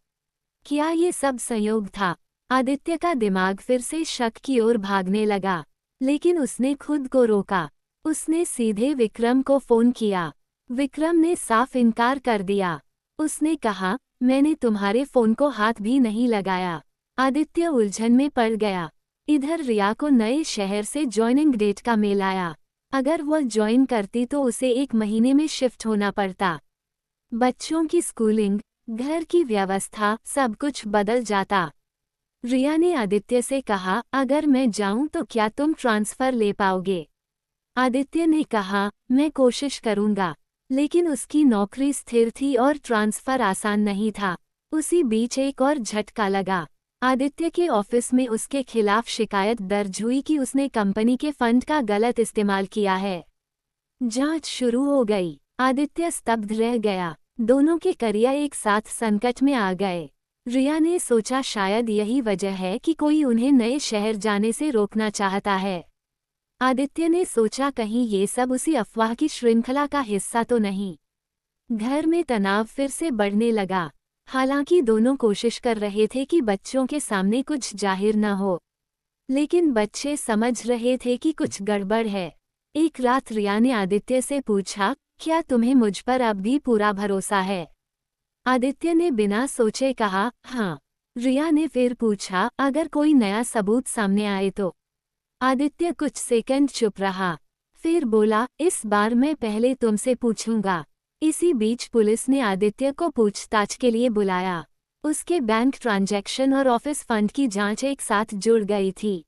क्या ये सब संयोग था? आदित्य का दिमाग फिर से शक की ओर भागने लगा, लेकिन उसने खुद को रोका। उसने सीधे विक्रम को फोन किया। विक्रम ने साफ इनकार कर दिया। उसने कहा, मैंने तुम्हारे फोन को हाथ भी नहीं लगाया। आदित्य उलझन में पड़ गया। इधर रिया को नए शहर से ज्वाइनिंग डेट का मेल आया। अगर वह ज्वाइन करती तो उसे 1 महीने में शिफ्ट होना पड़ता। बच्चों की स्कूलिंग, घर की व्यवस्था, सब कुछ बदल जाता। रिया ने आदित्य से कहा, अगर मैं जाऊं तो क्या तुम ट्रांसफर ले पाओगे? आदित्य ने कहा, मैं कोशिश करूंगा। लेकिन उसकी नौकरी स्थिर थी और ट्रांसफर आसान नहीं था। उसी बीच एक और झटका लगा। आदित्य के ऑफिस में उसके खिलाफ शिकायत दर्ज हुई कि उसने कंपनी के फंड का गलत इस्तेमाल किया है। जांच शुरू हो गई। आदित्य स्तब्ध रह गया। दोनों के करियर एक साथ संकट में आ गए। रिया ने सोचा शायद यही वजह है कि कोई उन्हें नए शहर जाने से रोकना चाहता है। आदित्य ने सोचा कहीं ये सब उसी अफवाह की श्रृंखला का हिस्सा तो नहीं। घर में तनाव फिर से बढ़ने लगा। हालांकि दोनों कोशिश कर रहे थे कि बच्चों के सामने कुछ जाहिर न हो, लेकिन बच्चे समझ रहे थे कि कुछ गड़बड़ है। एक रात रिया ने आदित्य से पूछा, क्या तुम्हें मुझ पर अब भी पूरा भरोसा है? आदित्य ने बिना सोचे कहा, हाँ। रिया ने फिर पूछा, अगर कोई नया सबूत सामने आए तो? आदित्य कुछ सेकंड चुप रहा, फिर बोला, इस बार मैं पहले तुमसे पूछूंगा। इसी बीच पुलिस ने आदित्य को पूछताछ के लिए बुलाया। उसके बैंक ट्रांजैक्शन और ऑफिस फंड की जांच एक साथ जुड़ गई थी।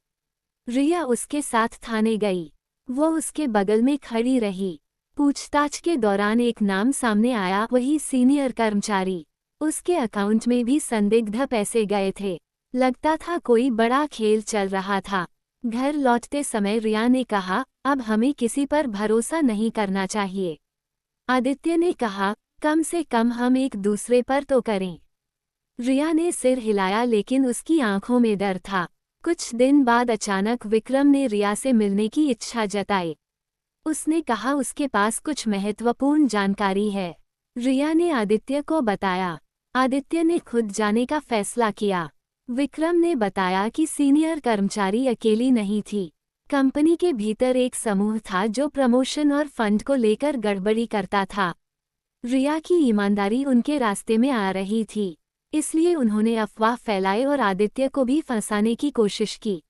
रिया उसके साथ थाने गई। वो उसके बगल में खड़ी रही। पूछताछ के दौरान एक नाम सामने आया, वही सीनियर कर्मचारी। उसके अकाउंट में भी संदिग्ध पैसे गए थे। लगता था कोई बड़ा खेल चल रहा था। घर लौटते समय रिया ने कहा, अब हमें किसी पर भरोसा नहीं करना चाहिए। आदित्य ने कहा, कम से कम हम एक दूसरे पर तो करें। रिया ने सिर हिलाया, लेकिन उसकी आंखों में डर था। कुछ दिन बाद अचानक विक्रम ने रिया से मिलने की इच्छा जताई। उसने कहा उसके पास कुछ महत्वपूर्ण जानकारी है। रिया ने आदित्य को बताया। आदित्य ने खुद जाने का फैसला किया। विक्रम ने बताया कि सीनियर कर्मचारी अकेली नहीं थी। कंपनी के भीतर एक समूह था जो प्रमोशन और फंड को लेकर गड़बड़ी करता था। रिया की ईमानदारी उनके रास्ते में आ रही थी, इसलिए उन्होंने अफवाह फैलाए और आदित्य को भी फंसाने की कोशिश की।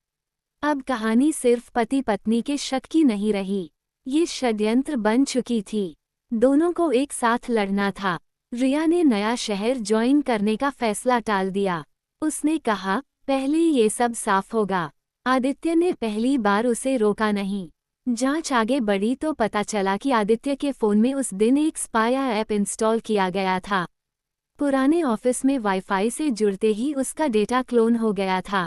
अब कहानी सिर्फ पति पत्नी के शक की नहीं रही, ये षड्यंत्र बन चुकी थी। दोनों को एक साथ लड़ना था। रिया ने नया शहर ज्वाइन करने का फैसला टाल दिया। उसने कहा, पहले ये सब साफ होगा। आदित्य ने पहली बार उसे रोका नहीं। जांच आगे बढ़ी तो पता चला कि आदित्य के फोन में उस दिन एक स्पाया ऐप इंस्टॉल किया गया था। पुराने ऑफिस में वाईफाई से जुड़ते ही उसका डेटा क्लोन हो गया था।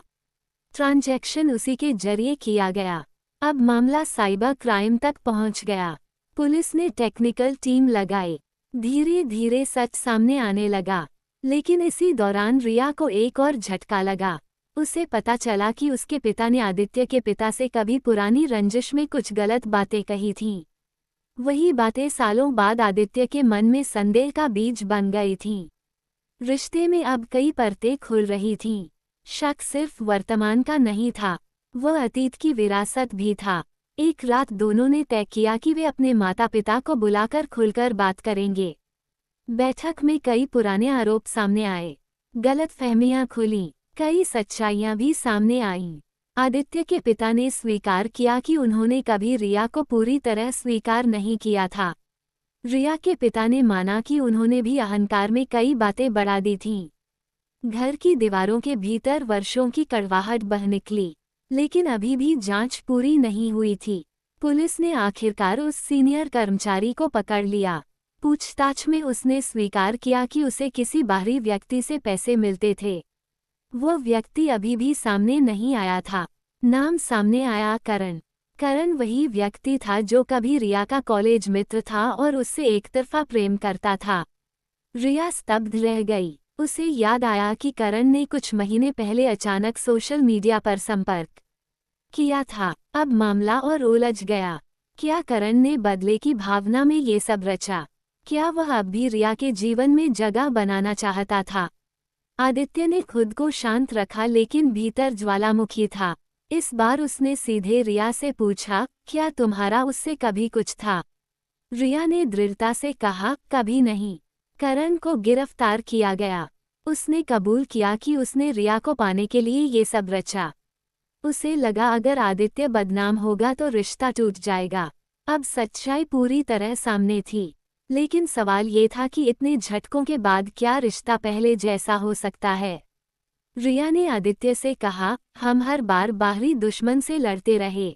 ट्रांजैक्शन उसी के जरिए किया गया। अब मामला साइबर क्राइम तक पहुंच गया। पुलिस ने टेक्निकल टीम लगाई। धीरे धीरे सच सामने आने लगा। लेकिन इसी दौरान रिया को एक और झटका लगा। उसे पता चला कि उसके पिता ने आदित्य के पिता से कभी पुरानी रंजिश में कुछ गलत बातें कही थीं। वही बातें सालों बाद आदित्य के मन में संदेह का बीज बन गई थीं। रिश्ते में अब कई परतें खुल रही थीं। शक सिर्फ वर्तमान का नहीं था, वह अतीत की विरासत भी था। एक रात दोनों ने तय किया कि वे अपने माता पिता को बुलाकर खुलकर बात करेंगे। बैठक में कई पुराने आरोप सामने आए, गलतफहमियां खुलीं, कई सच्चाइयां भी सामने आईं। आदित्य के पिता ने स्वीकार किया कि उन्होंने कभी रिया को पूरी तरह स्वीकार नहीं किया था। रिया के पिता ने माना कि उन्होंने भी अहंकार में कई बातें बढ़ा दी थीं। घर की दीवारों के भीतर वर्षों की कड़वाहट बह निकली, लेकिन अभी भी जांच पूरी नहीं हुई थी। पुलिस ने आखिरकार उस सीनियर कर्मचारी को पकड़ लिया। पूछताछ में उसने स्वीकार किया कि उसे किसी बाहरी व्यक्ति से पैसे मिलते थे। वो व्यक्ति अभी भी सामने नहीं आया था। नाम सामने आया, करण। करण वही व्यक्ति था जो कभी रिया का कॉलेज मित्र था और उससे एकतरफा प्रेम करता था। रिया स्तब्ध रह गई। उसे याद आया कि करण ने कुछ महीने पहले अचानक सोशल मीडिया पर संपर्क किया था। अब मामला और उलझ गया। क्या करण ने बदले की भावना में ये सब रचा? क्या वह अब भी रिया के जीवन में जगह बनाना चाहता था? आदित्य ने खुद को शांत रखा, लेकिन भीतर ज्वालामुखी था। इस बार उसने सीधे रिया से पूछा, क्या तुम्हारा उससे कभी कुछ था? रिया ने दृढ़ता से कहा, कभी नहीं। करण को गिरफ्तार किया गया। उसने कबूल किया कि उसने रिया को पाने के लिए ये सब रचा। उसे लगा अगर आदित्य बदनाम होगा तो रिश्ता टूट जाएगा। अब सच्चाई पूरी तरह सामने थी, लेकिन सवाल ये था कि इतने झटकों के बाद क्या रिश्ता पहले जैसा हो सकता है। रिया ने आदित्य से कहा, हम हर बार बाहरी दुश्मन से लड़ते रहे,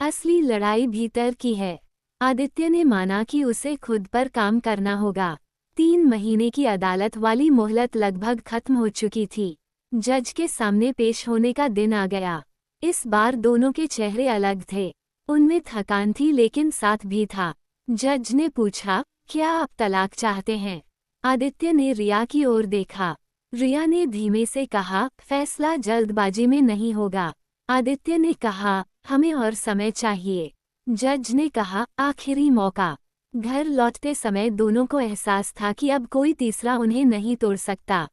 असली लड़ाई भीतर की है। आदित्य ने माना कि उसे खुद पर काम करना होगा। 3 महीने की अदालत वाली मोहलत लगभग खत्म हो चुकी थी। जज के सामने पेश होने का दिन आ गया। इस बार दोनों के चेहरे अलग थे। उनमें थकान थी लेकिन साथ भी था। जज ने पूछा, क्या आप तलाक चाहते हैं? आदित्य ने रिया की ओर देखा। रिया ने धीमे से कहा, फैसला जल्दबाजी में नहीं होगा। आदित्य ने कहा, हमें और समय चाहिए। जज ने कहा, आखिरी मौका। घर लौटते समय दोनों को एहसास था कि अब कोई तीसरा उन्हें नहीं तोड़ सकता,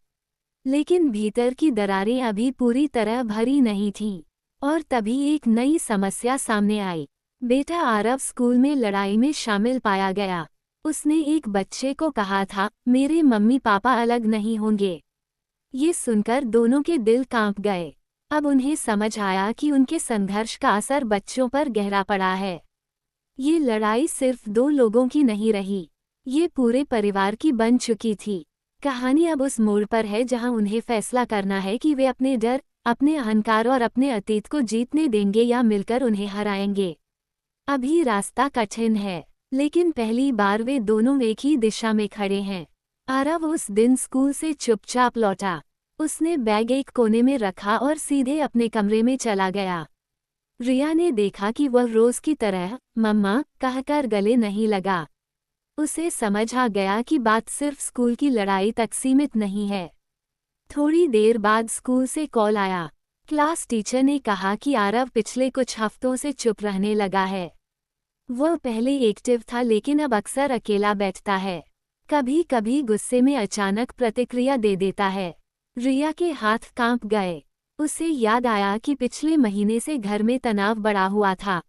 लेकिन भीतर की दरारें अभी पूरी तरह भरी नहीं थीं। और तभी एक नई समस्या सामने आई। बेटा आरव स्कूल में लड़ाई में शामिल पाया गया। उसने एक बच्चे को कहा था, मेरे मम्मी पापा अलग नहीं होंगे। ये सुनकर दोनों के दिल कांप गए। अब उन्हें समझ आया कि उनके संघर्ष का असर बच्चों पर गहरा पड़ा है। ये लड़ाई सिर्फ 2 लोगों की नहीं रही, ये पूरे परिवार की बन चुकी थी। कहानी अब उस मोड़ पर है जहां उन्हें फैसला करना है कि वे अपने डर, अपने अहंकार और अपने अतीत को जीतने देंगे या मिलकर उन्हें हराएंगे। अभी रास्ता कठिन है, लेकिन पहली बार वे दोनों एक ही दिशा में खड़े हैं। आरव उस दिन स्कूल से चुपचाप लौटा। उसने बैग एक कोने में रखा और सीधे अपने कमरे में चला गया। रिया ने देखा कि वह रोज की तरह मम्मा कहकर गले नहीं लगा। उसे समझ आ गया कि बात सिर्फ स्कूल की लड़ाई तक सीमित नहीं है। थोड़ी देर बाद स्कूल से कॉल आया। क्लास टीचर ने कहा कि आरव पिछले कुछ हफ्तों से चुप रहने लगा है। वह पहले एक्टिव था लेकिन अब अक्सर अकेला बैठता है। कभी कभी गुस्से में अचानक प्रतिक्रिया दे देता है। रिया के हाथ कांप गए। उसे याद आया कि पिछले महीने से घर में तनाव बढ़ा हुआ था।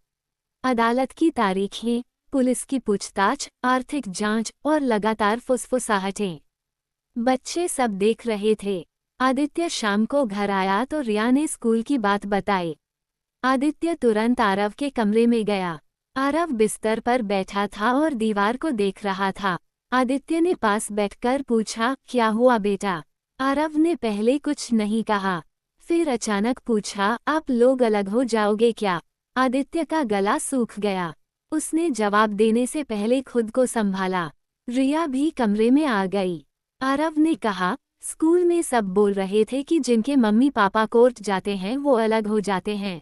अदालत की तारीखें, पुलिस की पूछताछ, आर्थिक जांच और लगातार फुसफुसाहटें। बच्चे सब देख रहे थे। आदित्य शाम को घर आया तो रिया ने स्कूल की बात बताई। आदित्य तुरंत आरव के कमरे में गया। आरव बिस्तर पर बैठा था और दीवार को देख रहा था। आदित्य ने पास बैठकर पूछा, क्या हुआ बेटा? आरव ने पहले कुछ नहीं कहा, फिर अचानक पूछा, आप लोग अलग हो जाओगे क्या? आदित्य का गला सूख गया। उसने जवाब देने से पहले खुद को संभाला। रिया भी कमरे में आ गई। आरव ने कहा, स्कूल में सब बोल रहे थे कि जिनके मम्मी पापा कोर्ट जाते हैं वो अलग हो जाते हैं।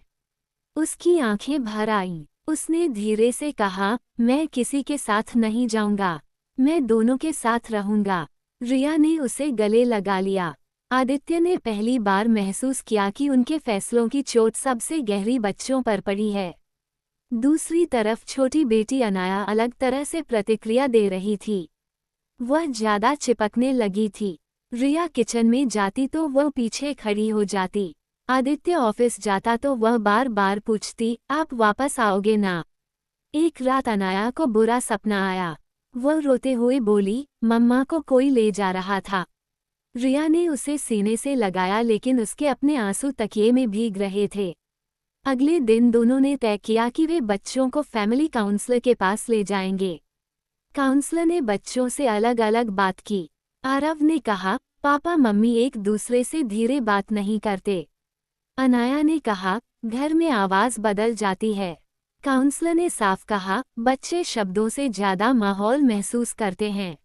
उसकी आंखें भर आईं। उसने धीरे से कहा, मैं किसी के साथ नहीं जाऊंगा, मैं दोनों के साथ रहूंगा। रिया ने उसे गले लगा लिया। आदित्य ने पहली बार महसूस किया कि उनके फैसलों की चोट सबसे गहरी बच्चों पर पड़ी है। दूसरी तरफ छोटी बेटी अनाया अलग तरह से प्रतिक्रिया दे रही थी। वह ज्यादा चिपकने लगी थी। रिया किचन में जाती तो वह पीछे खड़ी हो जाती। आदित्य ऑफिस जाता तो वह बार बार पूछती, आप वापस आओगे ना? एक रात अनाया को बुरा सपना आया। वह रोते हुए बोली, मम्मा को कोई ले जा रहा था। रिया ने उसे सीने से लगाया लेकिन उसके अपने आंसू तकिए में भीग रहे थे। अगले दिन दोनों ने तय किया कि वे बच्चों को फैमिली काउंसलर के पास ले जाएंगे। काउंसलर ने बच्चों से अलग अलग बात की। आरव ने कहा, पापा मम्मी एक दूसरे से धीरे बात नहीं करते। अनाया ने कहा, घर में आवाज बदल जाती है। काउंसलर ने साफ कहा, बच्चे शब्दों से ज्यादा माहौल महसूस करते हैं।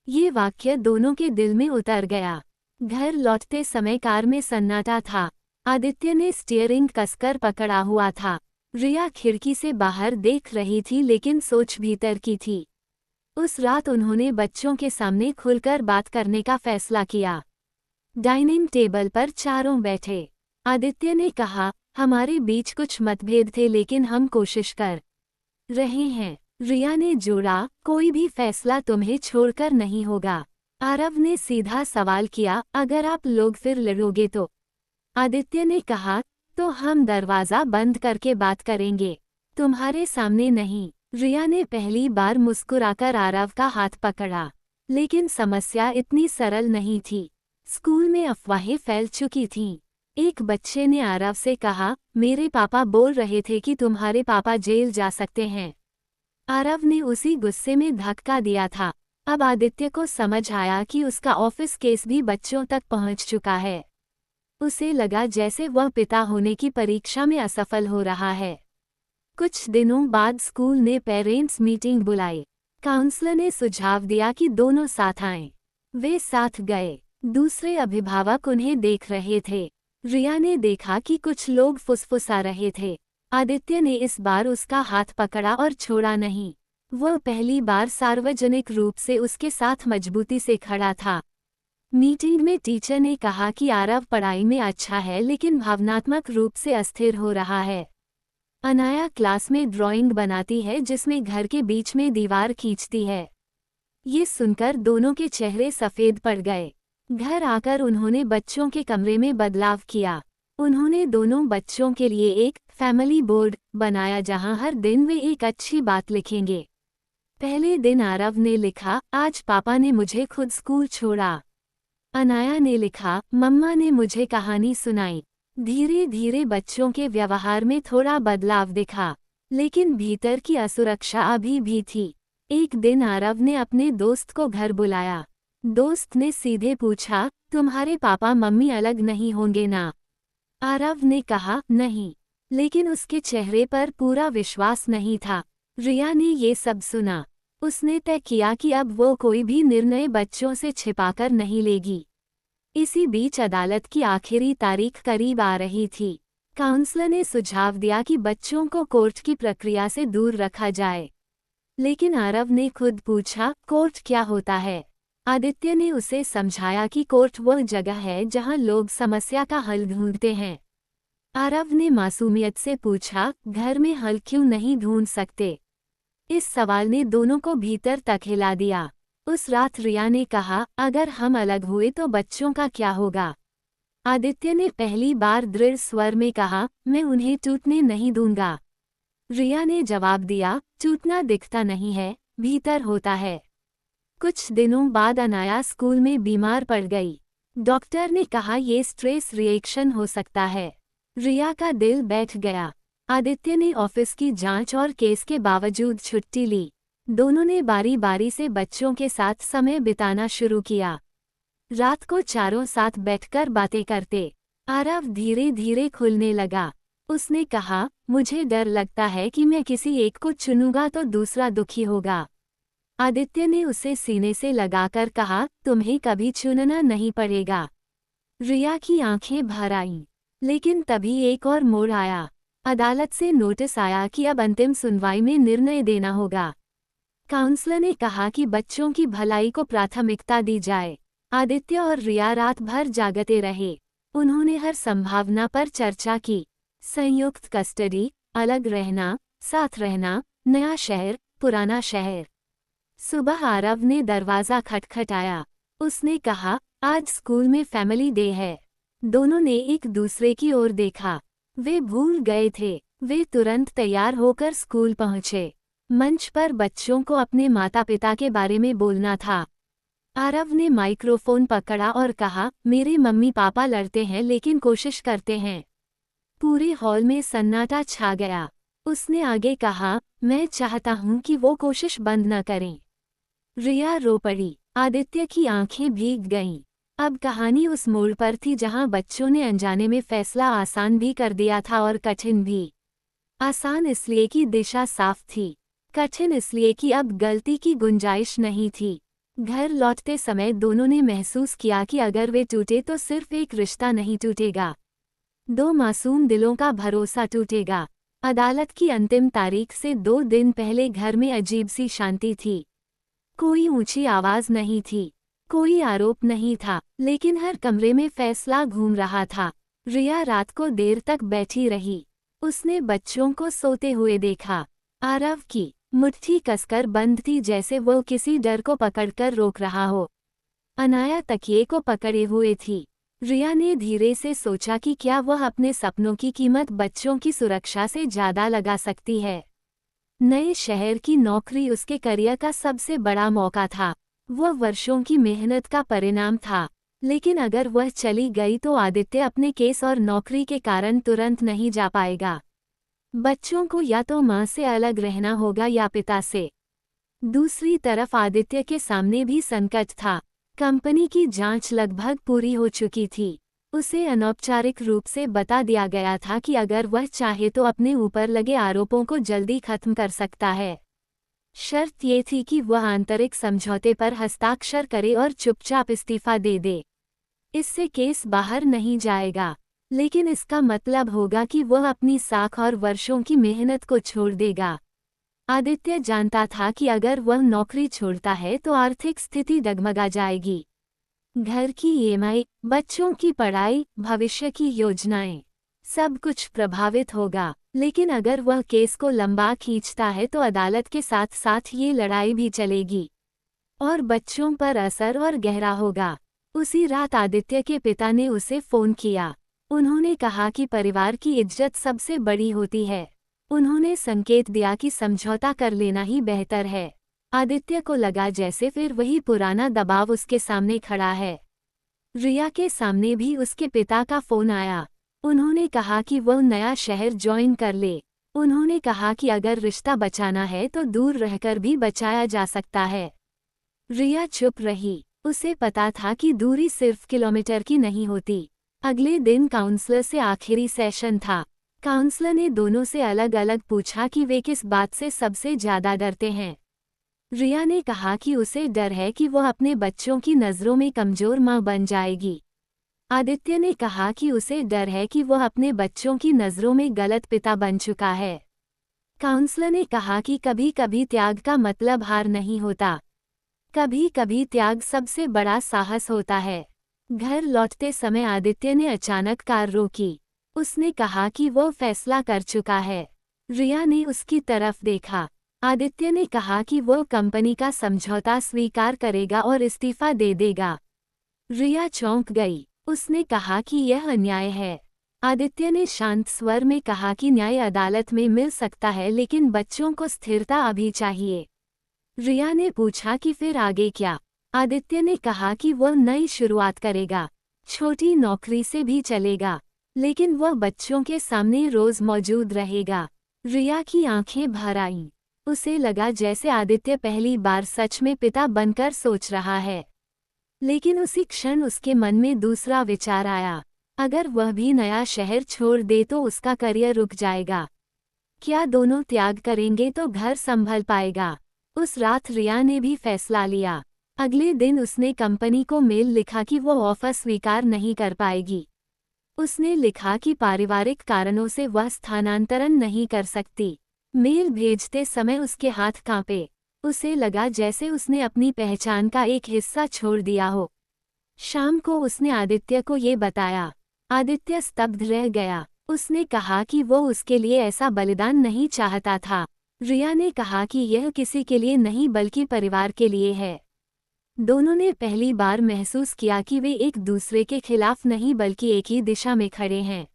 ये वाक्य दोनों के दिल में उतर गया। घर लौटते समय कार में सन्नाटा था। आदित्य ने स्टीयरिंग कसकर पकड़ा हुआ था। रिया खिड़की से बाहर देख रही थी लेकिन सोच भीतर की थी। उस रात उन्होंने बच्चों के सामने खुलकर बात करने का फैसला किया। डाइनिंग टेबल पर चारों बैठे। आदित्य ने कहा, हमारे बीच कुछ मतभेद थे लेकिन हम कोशिश कर रहे हैं। रिया ने जोड़ा, कोई भी फैसला तुम्हें छोड़कर नहीं होगा। आरव ने सीधा सवाल किया, अगर आप लोग फिर लड़ोगे तो? आदित्य ने कहा, तो हम दरवाजा बंद करके बात करेंगे, तुम्हारे सामने नहीं। रिया ने पहली बार मुस्कुराकर आरव का हाथ पकड़ा। लेकिन समस्या इतनी सरल नहीं थी। स्कूल में अफवाहें फैल चुकी थीं। एक बच्चे ने आरव से कहा, मेरे पापा बोल रहे थे कि तुम्हारे पापा जेल जा सकते हैं। आरव ने उसी गुस्से में धक्का दिया था। अब आदित्य को समझ आया कि उसका ऑफिस केस भी बच्चों तक पहुंच चुका है। उसे लगा जैसे वह पिता होने की परीक्षा में असफल हो रहा है। कुछ दिनों बाद स्कूल ने पेरेंट्स मीटिंग बुलाई। काउंसलर ने सुझाव दिया कि दोनों साथ आएं। वे साथ गए। दूसरे अभिभावक उन्हें देख रहे थे। रिया ने देखा कि कुछ लोग फुसफुसा रहे थे। आदित्य ने इस बार उसका हाथ पकड़ा और छोड़ा नहीं। वह पहली बार सार्वजनिक रूप से उसके साथ मजबूती से खड़ा था। मीटिंग में टीचर ने कहा कि आरव पढ़ाई में अच्छा है लेकिन भावनात्मक रूप से अस्थिर हो रहा है। अनाया क्लास में ड्राइंग बनाती है जिसमें घर के बीच में दीवार खींचती है। ये सुनकर दोनों के चेहरे सफ़ेद पड़ गए। घर आकर उन्होंने बच्चों के कमरे में बदलाव किया। उन्होंने दोनों बच्चों के लिए एक फैमिली बोर्ड बनाया जहां हर दिन वे एक अच्छी बात लिखेंगे। पहले दिन आरव ने लिखा, आज पापा ने मुझे खुद स्कूल छोड़ा। अनाया ने लिखा, मम्मा ने मुझे कहानी सुनाई। धीरे धीरे बच्चों के व्यवहार में थोड़ा बदलाव दिखा, लेकिन भीतर की असुरक्षा अभी भी थी। एक दिन आरव ने अपने दोस्त को घर बुलाया। दोस्त ने सीधे पूछा, तुम्हारे पापा मम्मी अलग नहीं होंगे ना? आरव ने कहा, नहीं, लेकिन उसके चेहरे पर पूरा विश्वास नहीं था। रिया ने ये सब सुना। उसने तय किया कि अब वो कोई भी निर्णय बच्चों से छिपाकर नहीं लेगी। इसी बीच अदालत की आखिरी तारीख करीब आ रही थी। काउंसलर ने सुझाव दिया कि बच्चों को कोर्ट की प्रक्रिया से दूर रखा जाए। लेकिन आरव ने खुद पूछा, कोर्ट क्या होता है? आदित्य ने उसे समझाया कि कोर्ट वह जगह है जहां लोग समस्या का हल ढूंढते हैं। आरव ने मासूमियत से पूछा, घर में हल क्यों नहीं ढूंढ सकते? इस सवाल ने दोनों को भीतर तक हिला दिया। उस रात रिया ने कहा, अगर हम अलग हुए तो बच्चों का क्या होगा? आदित्य ने पहली बार दृढ़ स्वर में कहा, मैं उन्हें टूटने नहीं दूंगा। रिया ने जवाब दिया, टूटना दिखता नहीं है, भीतर होता है। कुछ दिनों बाद अनाया स्कूल में बीमार पड़ गई। डॉक्टर ने कहा ये स्ट्रेस रिएक्शन हो सकता है। रिया का दिल बैठ गया। आदित्य ने ऑफिस की जांच और केस के बावजूद छुट्टी ली। दोनों ने बारी बारी से बच्चों के साथ समय बिताना शुरू किया। रात को चारों साथ बैठकर बातें करते। आरव धीरे धीरे खुलने लगा। उसने कहा, मुझे डर लगता है कि मैं किसी एक को चुनूंगा तो दूसरा दुखी होगा। आदित्य ने उसे सीने से लगाकर कहा, तुम्हें कभी चुनना नहीं पड़ेगा। रिया की आंखें भर आईं। लेकिन तभी एक और मोड़ आया। अदालत से नोटिस आया कि अब अंतिम सुनवाई में निर्णय देना होगा। काउंसलर ने कहा कि बच्चों की भलाई को प्राथमिकता दी जाए। आदित्य और रिया रात भर जागते रहे। उन्होंने हर संभावना पर चर्चा की। संयुक्त कस्टडी, अलग रहना, साथ रहना, नया शहर, पुराना शहर। सुबह आरव ने दरवाज़ा खटखटाया। उसने कहा, आज स्कूल में फैमिली डे है। दोनों ने एक दूसरे की ओर देखा। वे भूल गए थे। वे तुरंत तैयार होकर स्कूल पहुंचे। मंच पर बच्चों को अपने माता पिता के बारे में बोलना था। आरव ने माइक्रोफोन पकड़ा और कहा, मेरे मम्मी पापा लड़ते हैं लेकिन कोशिश करते हैं। पूरे हॉल में सन्नाटा छा गया। उसने आगे कहा, मैं चाहता हूं कि वो कोशिश बंद न करें। रिया रो पड़ी। आदित्य की आंखें भीग गईं। अब कहानी उस मोड़ पर थी जहां बच्चों ने अनजाने में फैसला आसान भी कर दिया था और कठिन भी। आसान इसलिए कि दिशा साफ थी, कठिन इसलिए कि अब गलती की गुंजाइश नहीं थी। घर लौटते समय दोनों ने महसूस किया कि अगर वे टूटे तो सिर्फ एक रिश्ता नहीं टूटेगा, 2 मासूम दिलों का भरोसा टूटेगा। अदालत की अंतिम तारीख से 2 दिन पहले घर में अजीब सी शांति थी। कोई ऊंची आवाज नहीं थी, कोई आरोप नहीं था, लेकिन हर कमरे में फैसला घूम रहा था। रिया रात को देर तक बैठी रही। उसने बच्चों को सोते हुए देखा। आरव की मुट्ठी कसकर बंद थी जैसे वो किसी डर को पकड़कर रोक रहा हो। अनाया तकिए को पकड़े हुए थी। रिया ने धीरे से सोचा कि क्या वह अपने सपनों की कीमत बच्चों की सुरक्षा से ज्यादा लगा सकती है। नए शहर की नौकरी उसके करियर का सबसे बड़ा मौका था। वह वर्षों की मेहनत का परिणाम था, लेकिन अगर वह चली गई तो आदित्य अपने केस और नौकरी के कारण तुरंत नहीं जा पाएगा। बच्चों को या तो मां से अलग रहना होगा या पिता से। दूसरी तरफ आदित्य के सामने भी संकट था। कंपनी की जांच लगभग पूरी हो चुकी थी। उसे अनौपचारिक रूप से बता दिया गया था कि अगर वह चाहे तो अपने ऊपर लगे आरोपों को जल्दी खत्म कर सकता है। शर्त ये थी कि वह आंतरिक समझौते पर हस्ताक्षर करे और चुपचाप इस्तीफा दे दे। इससे केस बाहर नहीं जाएगा, लेकिन इसका मतलब होगा कि वह अपनी साख और वर्षों की मेहनत को छोड़ देगा। आदित्य जानता था कि अगर वह नौकरी छोड़ता है तो आर्थिक स्थिति डगमगा जाएगी। घर की ईएमआई, बच्चों की पढ़ाई, भविष्य की योजनाएं, सब कुछ प्रभावित होगा। लेकिन अगर वह केस को लंबा खींचता है तो अदालत के साथ साथ ये लड़ाई भी चलेगी और बच्चों पर असर और गहरा होगा। उसी रात आदित्य के पिता ने उसे फोन किया। उन्होंने कहा कि परिवार की इज्जत सबसे बड़ी होती है। उन्होंने संकेत दिया कि समझौता कर लेना ही बेहतर है। आदित्य को लगा जैसे फिर वही पुराना दबाव उसके सामने खड़ा है। रिया के सामने भी उसके पिता का फोन आया। उन्होंने कहा कि वह नया शहर ज्वाइन कर ले। उन्होंने कहा कि अगर रिश्ता बचाना है तो दूर रहकर भी बचाया जा सकता है। रिया चुप रही। उसे पता था कि दूरी सिर्फ किलोमीटर की नहीं होती। अगले दिन काउंसलर से आखिरी सेशन था। काउंसलर ने दोनों से अलग अलग पूछा कि वे किस बात से सबसे ज्यादा डरते हैं। रिया ने कहा कि उसे डर है कि वह अपने बच्चों की नज़रों में कमजोर मां बन जाएगी। आदित्य ने कहा कि उसे डर है कि वह अपने बच्चों की नज़रों में गलत पिता बन चुका है। काउंसलर ने कहा कि कभी कभी त्याग का मतलब हार नहीं होता। कभी कभी त्याग सबसे बड़ा साहस होता है। घर लौटते समय आदित्य ने अचानक कार रोकी। उसने कहा कि वह फैसला कर चुका है। रिया ने उसकी तरफ देखा। आदित्य ने कहा कि वह कंपनी का समझौता स्वीकार करेगा और इस्तीफा दे देगा। रिया चौंक गई। उसने कहा कि यह अन्याय है। आदित्य ने शांत स्वर में कहा कि न्याय अदालत में मिल सकता है, लेकिन बच्चों को स्थिरता अभी चाहिए। रिया ने पूछा कि फिर आगे क्या? आदित्य ने कहा कि वह नई शुरुआत करेगा। छोटी नौकरी से भी चलेगा, लेकिन वह बच्चों के सामने रोज मौजूद रहेगा। रिया की आंखें भर आईं। उसे लगा जैसे आदित्य पहली बार सच में पिता बनकर सोच रहा है। लेकिन उसी क्षण उसके मन में दूसरा विचार आया। अगर वह भी नया शहर छोड़ दे तो उसका करियर रुक जाएगा। क्या दोनों त्याग करेंगे तो घर संभल पाएगा? उस रात रिया ने भी फैसला लिया। अगले दिन उसने कंपनी को मेल लिखा कि वो ऑफर स्वीकार नहीं कर पाएगी। उसने लिखा कि पारिवारिक कारणों से वह स्थानांतरण नहीं कर सकती। मेल भेजते समय उसके हाथ कांपे। उसे लगा जैसे उसने अपनी पहचान का एक हिस्सा छोड़ दिया हो। शाम को उसने आदित्य को ये बताया। आदित्य स्तब्ध रह गया। उसने कहा कि वो उसके लिए ऐसा बलिदान नहीं चाहता था। रिया ने कहा कि यह किसी के लिए नहीं बल्कि परिवार के लिए है। दोनों ने पहली बार महसूस किया कि वे एक दूसरे के खिलाफ नहीं बल्कि एक ही दिशा में खड़े हैं।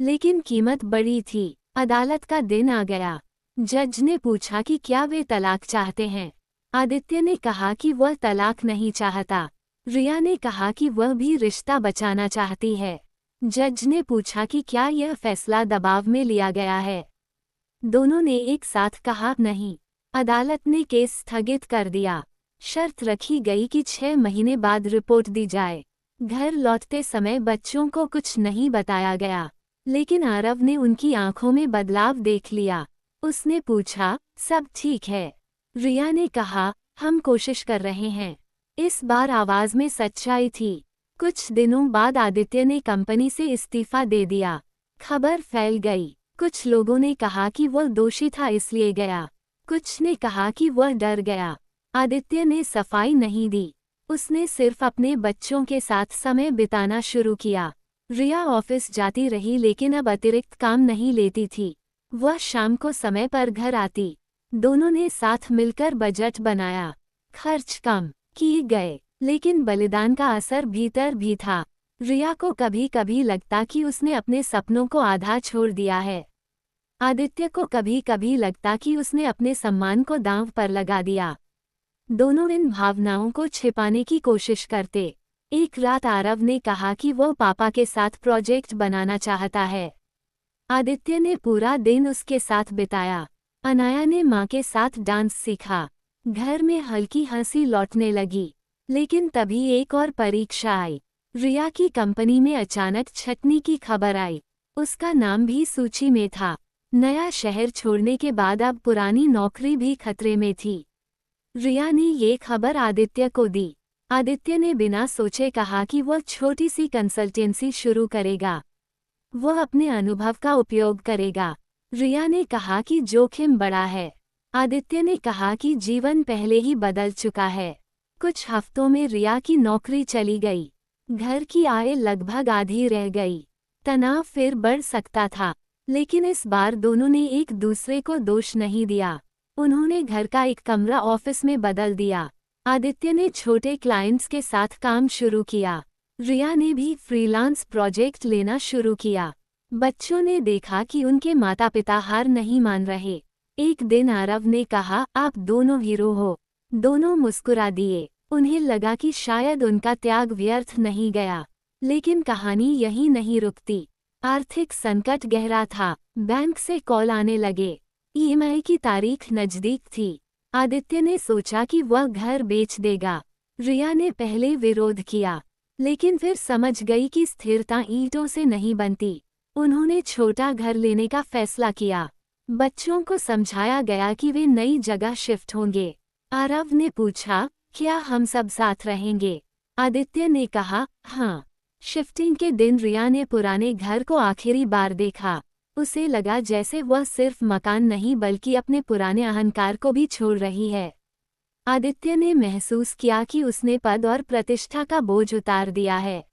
लेकिन कीमत बड़ी थी। अदालत का दिन आ गया। जज ने पूछा कि क्या वे तलाक चाहते हैं। आदित्य ने कहा कि वह तलाक नहीं चाहता। रिया ने कहा कि वह भी रिश्ता बचाना चाहती है। जज ने पूछा कि क्या यह फैसला दबाव में लिया गया है। दोनों ने एक साथ कहा नहीं। अदालत ने केस स्थगित कर दिया। शर्त रखी गई कि 6 महीने बाद रिपोर्ट दी जाए। घर लौटते समय बच्चों को कुछ नहीं बताया गया, लेकिन आरव ने उनकी आंखों में बदलाव देख लिया। उसने पूछा, सब ठीक है? रिया ने कहा, हम कोशिश कर रहे हैं। इस बार आवाज में सच्चाई थी। कुछ दिनों बाद आदित्य ने कंपनी से इस्तीफा दे दिया। खबर फैल गई। कुछ लोगों ने कहा कि वह दोषी था इसलिए गया। कुछ ने कहा कि वह डर गया। आदित्य ने सफाई नहीं दी। उसने सिर्फ अपने बच्चों के साथ समय बिताना शुरू किया। रिया ऑफिस जाती रही लेकिन अब अतिरिक्त काम नहीं लेती थी। वह शाम को समय पर घर आती। दोनों ने साथ मिलकर बजट बनाया। खर्च कम किए गए, लेकिन बलिदान का असर भीतर भी था। रिया को कभी कभी लगता कि उसने अपने सपनों को आधा छोड़ दिया है। आदित्य को कभी कभी लगता कि उसने अपने सम्मान को दांव पर लगा दिया। दोनों इन भावनाओं को छिपाने की कोशिश करते। एक रात आरव ने कहा कि वो पापा के साथ प्रोजेक्ट बनाना चाहता है। आदित्य ने पूरा दिन उसके साथ बिताया। अनाया ने माँ के साथ डांस सीखा। घर में हल्की हंसी लौटने लगी। लेकिन तभी एक और परीक्षा आई। रिया की कंपनी में अचानक छटनी की खबर आई। उसका नाम भी सूची में था। नया शहर छोड़ने के बाद अब पुरानी नौकरी भी खतरे में थी। रिया ने ये खबर आदित्य को दी। आदित्य ने बिना सोचे कहा कि वह छोटी सी कंसल्टेंसी शुरू करेगा। वह अपने अनुभव का उपयोग करेगा। रिया ने कहा कि जोखिम बड़ा है। आदित्य ने कहा कि जीवन पहले ही बदल चुका है। कुछ हफ्तों में रिया की नौकरी चली गई। घर की आय लगभग आधी रह गई। तनाव फिर बढ़ सकता था, लेकिन इस बार दोनों ने एक दूसरे को दोष नहीं दिया। उन्होंने घर का एक कमरा ऑफिस में बदल दिया। आदित्य ने छोटे क्लाइंट्स के साथ काम शुरू किया। रिया ने भी फ्रीलांस प्रोजेक्ट लेना शुरू किया। बच्चों ने देखा कि उनके माता पिता हार नहीं मान रहे। एक दिन आरव ने कहा, आप दोनों हीरो हो। दोनों मुस्कुरा दिए। उन्हें लगा कि शायद उनका त्याग व्यर्थ नहीं गया। लेकिन कहानी यहीं नहीं रुकती। आर्थिक संकट गहरा था। बैंक से कॉल आने लगे। ईएमआई की तारीख नजदीक थी। आदित्य ने सोचा कि वह घर बेच देगा। रिया ने पहले विरोध किया, लेकिन फिर समझ गई कि स्थिरता ईंटों से नहीं बनती। उन्होंने छोटा घर लेने का फैसला किया। बच्चों को समझाया गया कि वे नई जगह शिफ्ट होंगे। आरव ने पूछा, क्या हम सब साथ रहेंगे? आदित्य ने कहा, हाँ। शिफ्टिंग के दिन रिया ने पुराने घर को आखिरी बार देखा। उसे लगा जैसे वह सिर्फ मकान नहीं बल्कि अपने पुराने अहंकार को भी छोड़ रही है। आदित्य ने महसूस किया कि उसने पद और प्रतिष्ठा का बोझ उतार दिया है।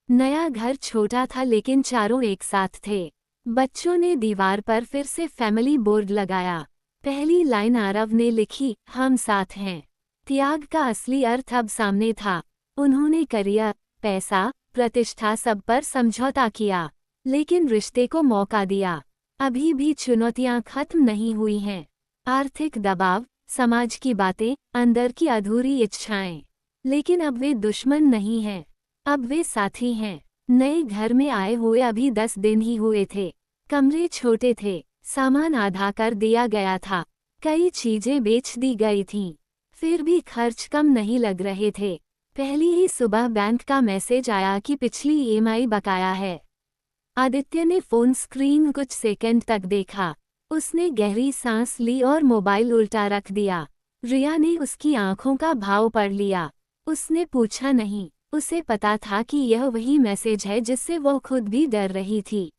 नया घर छोटा था लेकिन चारों एक साथ थे। बच्चों ने दीवार पर फिर से फैमिली बोर्ड लगाया। पहली लाइन आरव ने लिखी, हम साथ हैं। त्याग का असली अर्थ अब सामने था। उन्होंने करियर, पैसा, प्रतिष्ठा सब पर समझौता किया, लेकिन रिश्ते को मौका दिया। अभी भी चुनौतियां खत्म नहीं हुई हैं। आर्थिक दबाव, समाज की बातें, अंदर की अधूरी इच्छाएं। लेकिन अब वे दुश्मन नहीं हैं। अब वे साथी हैं। नए घर में आए हुए अभी 10 दिन ही हुए थे। कमरे छोटे थे। सामान आधा कर दिया गया था। कई चीजें बेच दी गई थीं। फिर भी खर्च कम नहीं लग रहे थे। पहली ही सुबह बैंक का मैसेज आया कि पिछली ईएमआई बकाया है। आदित्य ने फोन स्क्रीन कुछ सेकंड तक देखा। उसने गहरी सांस ली और मोबाइल उल्टा रख दिया। रिया ने उसकी आंखों का भाव पढ़ लिया। उसने पूछा नहीं। उसे पता था कि यह वही मैसेज है जिससे वो खुद भी डर रही थी।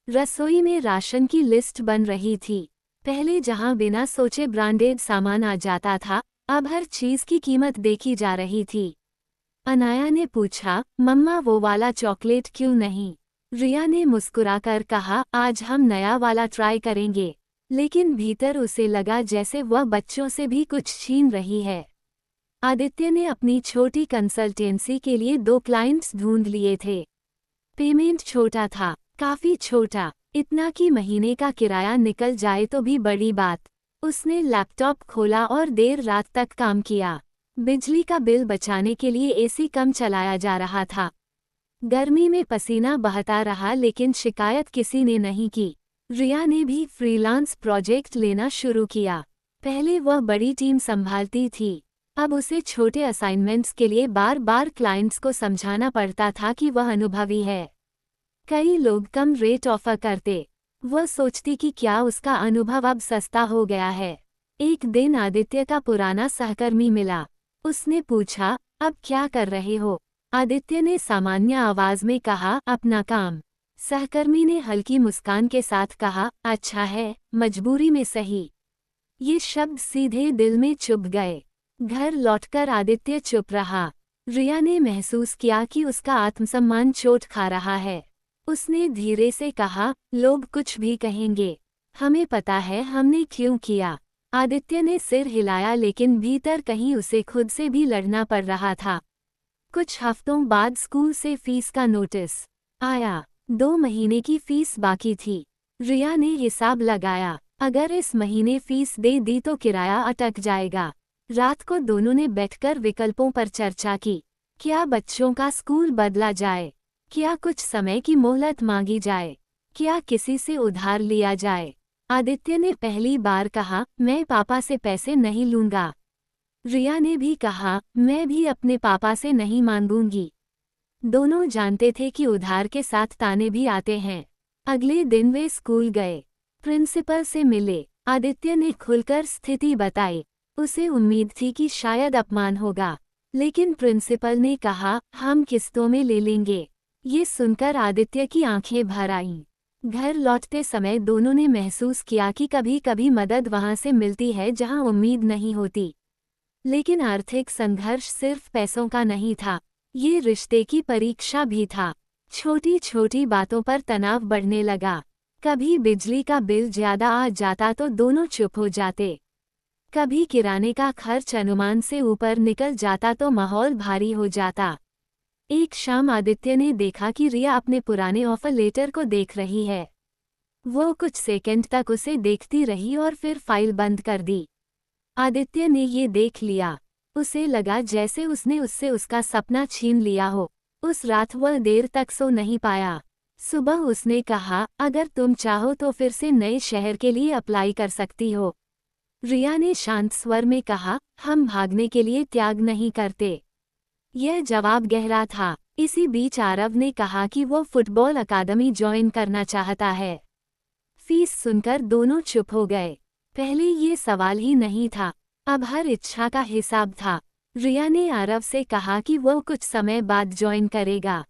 रसोई में राशन की लिस्ट बन रही थी। पहले जहां बिना सोचे ब्रांडेड सामान आ जाता था, अब हर चीज की कीमत देखी जा रही थी। अनाया ने पूछा, मम्मा वो वाला चॉकलेट क्यों नहीं? रिया ने मुस्कुराकर कहा, आज हम नया वाला ट्राई करेंगे। लेकिन भीतर उसे लगा जैसे वह बच्चों से भी कुछ छीन रही है। आदित्य ने अपनी छोटी कंसल्टेंसी के लिए 2 क्लाइंट्स ढूंढ लिए थे। पेमेंट छोटा था, काफी छोटा, इतना कि महीने का किराया निकल जाए तो भी बड़ी बात। उसने लैपटॉप खोला और देर रात तक काम किया। बिजली का बिल बचाने के लिए एसी कम चलाया जा रहा था। गर्मी में पसीना बहता रहा लेकिन शिकायत किसी ने नहीं की। रिया ने भी फ्रीलांस प्रोजेक्ट लेना शुरू किया। पहले वह बड़ी टीम संभालती थी। अब उसे छोटे असाइनमेंट्स के लिए बार बार क्लाइंट्स को समझाना पड़ता था कि वह अनुभवी है। कई लोग कम रेट ऑफर करते। वह सोचती कि क्या उसका अनुभव अब सस्ता हो गया है। एक दिन आदित्य का पुराना सहकर्मी मिला। उसने पूछा, अब क्या कर रहे हो? आदित्य ने सामान्य आवाज में कहा, अपना काम। सहकर्मी ने हल्की मुस्कान के साथ कहा, अच्छा है, मजबूरी में सही। ये शब्द सीधे दिल में चुभ गए। घर लौटकर आदित्य चुप रहा। रिया ने महसूस किया कि उसका आत्मसम्मान चोट खा रहा है। उसने धीरे से कहा, लोग कुछ भी कहेंगे, हमें पता है हमने क्यों किया। आदित्य ने सिर हिलाया लेकिन भीतर कहीं उसे खुद से भी लड़ना पड़ रहा था। कुछ हफ्तों बाद स्कूल से फीस का नोटिस आया। 2 महीने की फीस बाकी थी। रिया ने हिसाब लगाया, अगर इस महीने फीस दे दी तो किराया अटक जाएगा। रात को दोनों ने बैठकर विकल्पों पर चर्चा की। क्या बच्चों का स्कूल बदला जाए? क्या कुछ समय की मोहलत मांगी जाए? क्या किसी से उधार लिया जाए? आदित्य ने पहली बार कहा, मैं पापा से पैसे नहीं लूंगा। रिया ने भी कहा, मैं भी अपने पापा से नहीं मांगूंगी। दोनों जानते थे कि उधार के साथ ताने भी आते हैं। अगले दिन वे स्कूल गए। प्रिंसिपल से मिले। आदित्य ने खुलकर स्थिति बताई। उसे उम्मीद थी कि शायद अपमान होगा, लेकिन प्रिंसिपल ने कहा, हम किस्तों में ले लेंगे। ये सुनकर आदित्य की आंखें भर आईं। घर लौटते समय दोनों ने महसूस किया कि कभी कभी मदद वहां से मिलती है जहां उम्मीद नहीं होती। लेकिन आर्थिक संघर्ष सिर्फ पैसों का नहीं था, ये रिश्ते की परीक्षा भी था। छोटी छोटी बातों पर तनाव बढ़ने लगा। कभी बिजली का बिल ज्यादा आ जाता तो दोनों चुप हो जाते। कभी किराने का खर्च अनुमान से ऊपर निकल जाता तो माहौल भारी हो जाता। एक शाम आदित्य ने देखा कि रिया अपने पुराने ऑफर लेटर को देख रही है। वो कुछ सेकंड तक उसे देखती रही और फिर फाइल बंद कर दी। आदित्य ने ये देख लिया। उसे लगा जैसे उसने उससे उसका सपना छीन लिया हो। उस रात वह देर तक सो नहीं पाया। सुबह उसने कहा, अगर तुम चाहो तो फिर से नए शहर के लिए अप्लाई कर सकती हो। रिया ने शांत स्वर में कहा, हम भागने के लिए त्याग नहीं करते। यह जवाब गहरा था। इसी बीच आरव ने कहा कि वो फुटबॉल अकादमी ज्वाइन करना चाहता है। फीस सुनकर दोनों चुप हो गए। पहले ये सवाल ही नहीं था, अब हर इच्छा का हिसाब था। रिया ने आरव से कहा कि वो कुछ समय बाद ज्वाइन करेगा।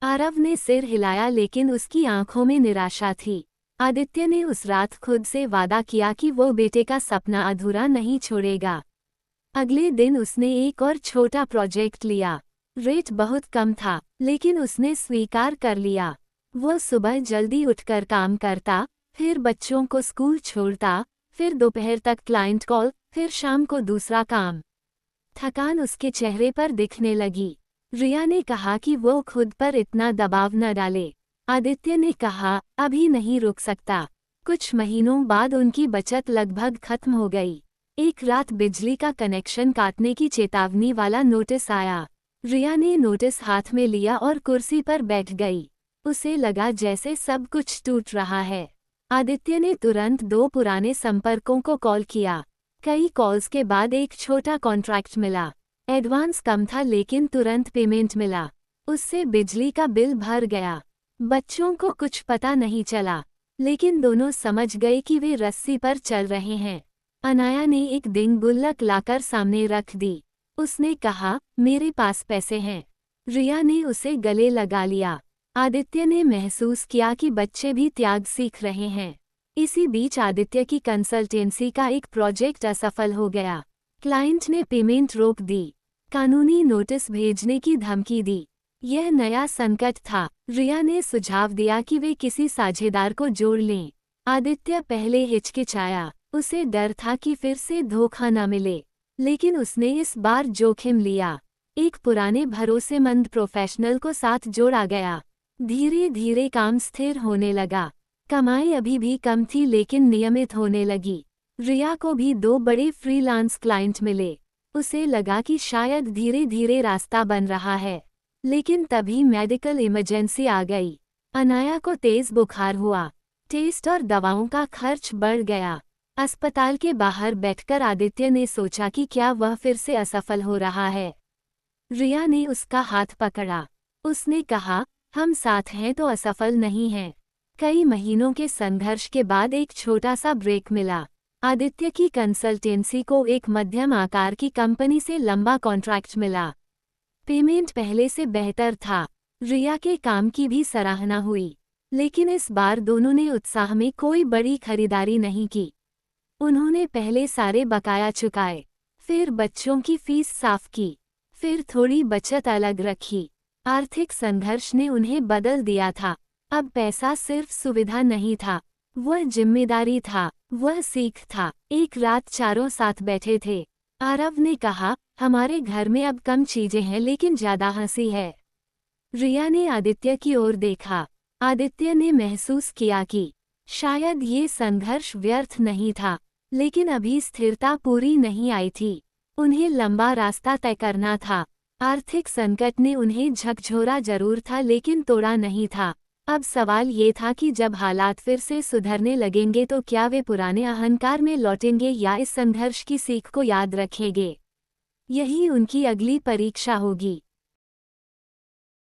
आरव ने सिर हिलाया, लेकिन उसकी आंखों में निराशा थी। आदित्य ने उस रात खुद से वादा किया कि वो बेटे का सपना अधूरा नहीं छोड़ेगा। अगले दिन उसने एक और छोटा प्रोजेक्ट लिया। रेट बहुत कम था, लेकिन उसने स्वीकार कर लिया। वो सुबह जल्दी उठकर काम करता, फिर बच्चों को स्कूल छोड़ता, फिर दोपहर तक क्लाइंट कॉल, फिर शाम को दूसरा काम। थकान उसके चेहरे पर दिखने लगी। रिया ने कहा कि वो खुद पर इतना दबाव न डाले। आदित्य ने कहा, अभी नहीं रुक सकता। कुछ महीनों बाद उनकी बचत लगभग खत्म हो गई। एक रात बिजली का कनेक्शन काटने की चेतावनी वाला नोटिस आया। रिया ने नोटिस हाथ में लिया और कुर्सी पर बैठ गई। उसे लगा जैसे सब कुछ टूट रहा है। आदित्य ने तुरंत 2 पुराने संपर्कों को कॉल किया। कई कॉल्स के बाद एक छोटा कॉन्ट्रैक्ट मिला। एडवांस कम था, लेकिन तुरंत पेमेंट मिला। उससे बिजली का बिल भर गया। बच्चों को कुछ पता नहीं चला, लेकिन दोनों समझ गए कि वे रस्सी पर चल रहे हैं। अनाया ने एक दिन गुल्लक लाकर सामने रख दी। उसने कहा, मेरे पास पैसे हैं। रिया ने उसे गले लगा लिया। आदित्य ने महसूस किया कि बच्चे भी त्याग सीख रहे हैं। इसी बीच आदित्य की कंसल्टेंसी का एक प्रोजेक्ट असफल हो गया। क्लाइंट ने पेमेंट रोक दी, कानूनी नोटिस भेजने की धमकी दी। यह नया संकट था। रिया ने सुझाव दिया कि वे किसी साझेदार को जोड़ लें। आदित्य पहले हिचकिचाया। उसे डर था कि फिर से धोखा न मिले, लेकिन उसने इस बार जोखिम लिया। एक पुराने भरोसेमंद प्रोफेशनल को साथ जोड़ा गया। धीरे धीरे काम स्थिर होने लगा। कमाई अभी भी कम थी, लेकिन नियमित होने लगी। रिया को भी 2 बड़े फ्रीलांस क्लाइंट मिले। उसे लगा कि शायद धीरे धीरे रास्ता बन रहा है, लेकिन तभी मेडिकल इमरजेंसी आ गई। अनाया को तेज बुखार हुआ। टेस्ट और दवाओं का खर्च बढ़ गया। अस्पताल के बाहर बैठकर आदित्य ने सोचा कि क्या वह फिर से असफल हो रहा है। रिया ने उसका हाथ पकड़ा। उसने कहा, हम साथ हैं तो असफल नहीं हैं। कई महीनों के संघर्ष के बाद एक छोटा सा ब्रेक मिला। आदित्य की कंसल्टेंसी को एक मध्यम आकार की कंपनी से लंबा कॉन्ट्रैक्ट मिला। पेमेंट पहले से बेहतर था। रिया के काम की भी सराहना हुई, लेकिन इस बार दोनों ने उत्साह में कोई बड़ी खरीदारी नहीं की। उन्होंने पहले सारे बकाया चुकाए, फिर बच्चों की फीस साफ की, फिर थोड़ी बचत अलग रखी। आर्थिक संघर्ष ने उन्हें बदल दिया था। अब पैसा सिर्फ सुविधा नहीं था, वह जिम्मेदारी था, वह सीख था। एक रात चारों साथ बैठे थे। आरव ने कहा, हमारे घर में अब कम चीजें हैं, लेकिन ज्यादा हंसी है। रिया ने आदित्य की ओर देखा। आदित्य ने महसूस किया कि शायद ये संघर्ष व्यर्थ नहीं था, लेकिन अभी स्थिरता पूरी नहीं आई थी। उन्हें लंबा रास्ता तय करना था। आर्थिक संकट ने उन्हें झकझोरा जरूर था लेकिन तोड़ा नहीं था। अब सवाल ये था कि जब हालात फिर से सुधरने लगेंगे तो क्या वे पुराने अहंकार में लौटेंगे या इस संघर्ष की सीख को याद रखेंगे। यही उनकी अगली परीक्षा होगी।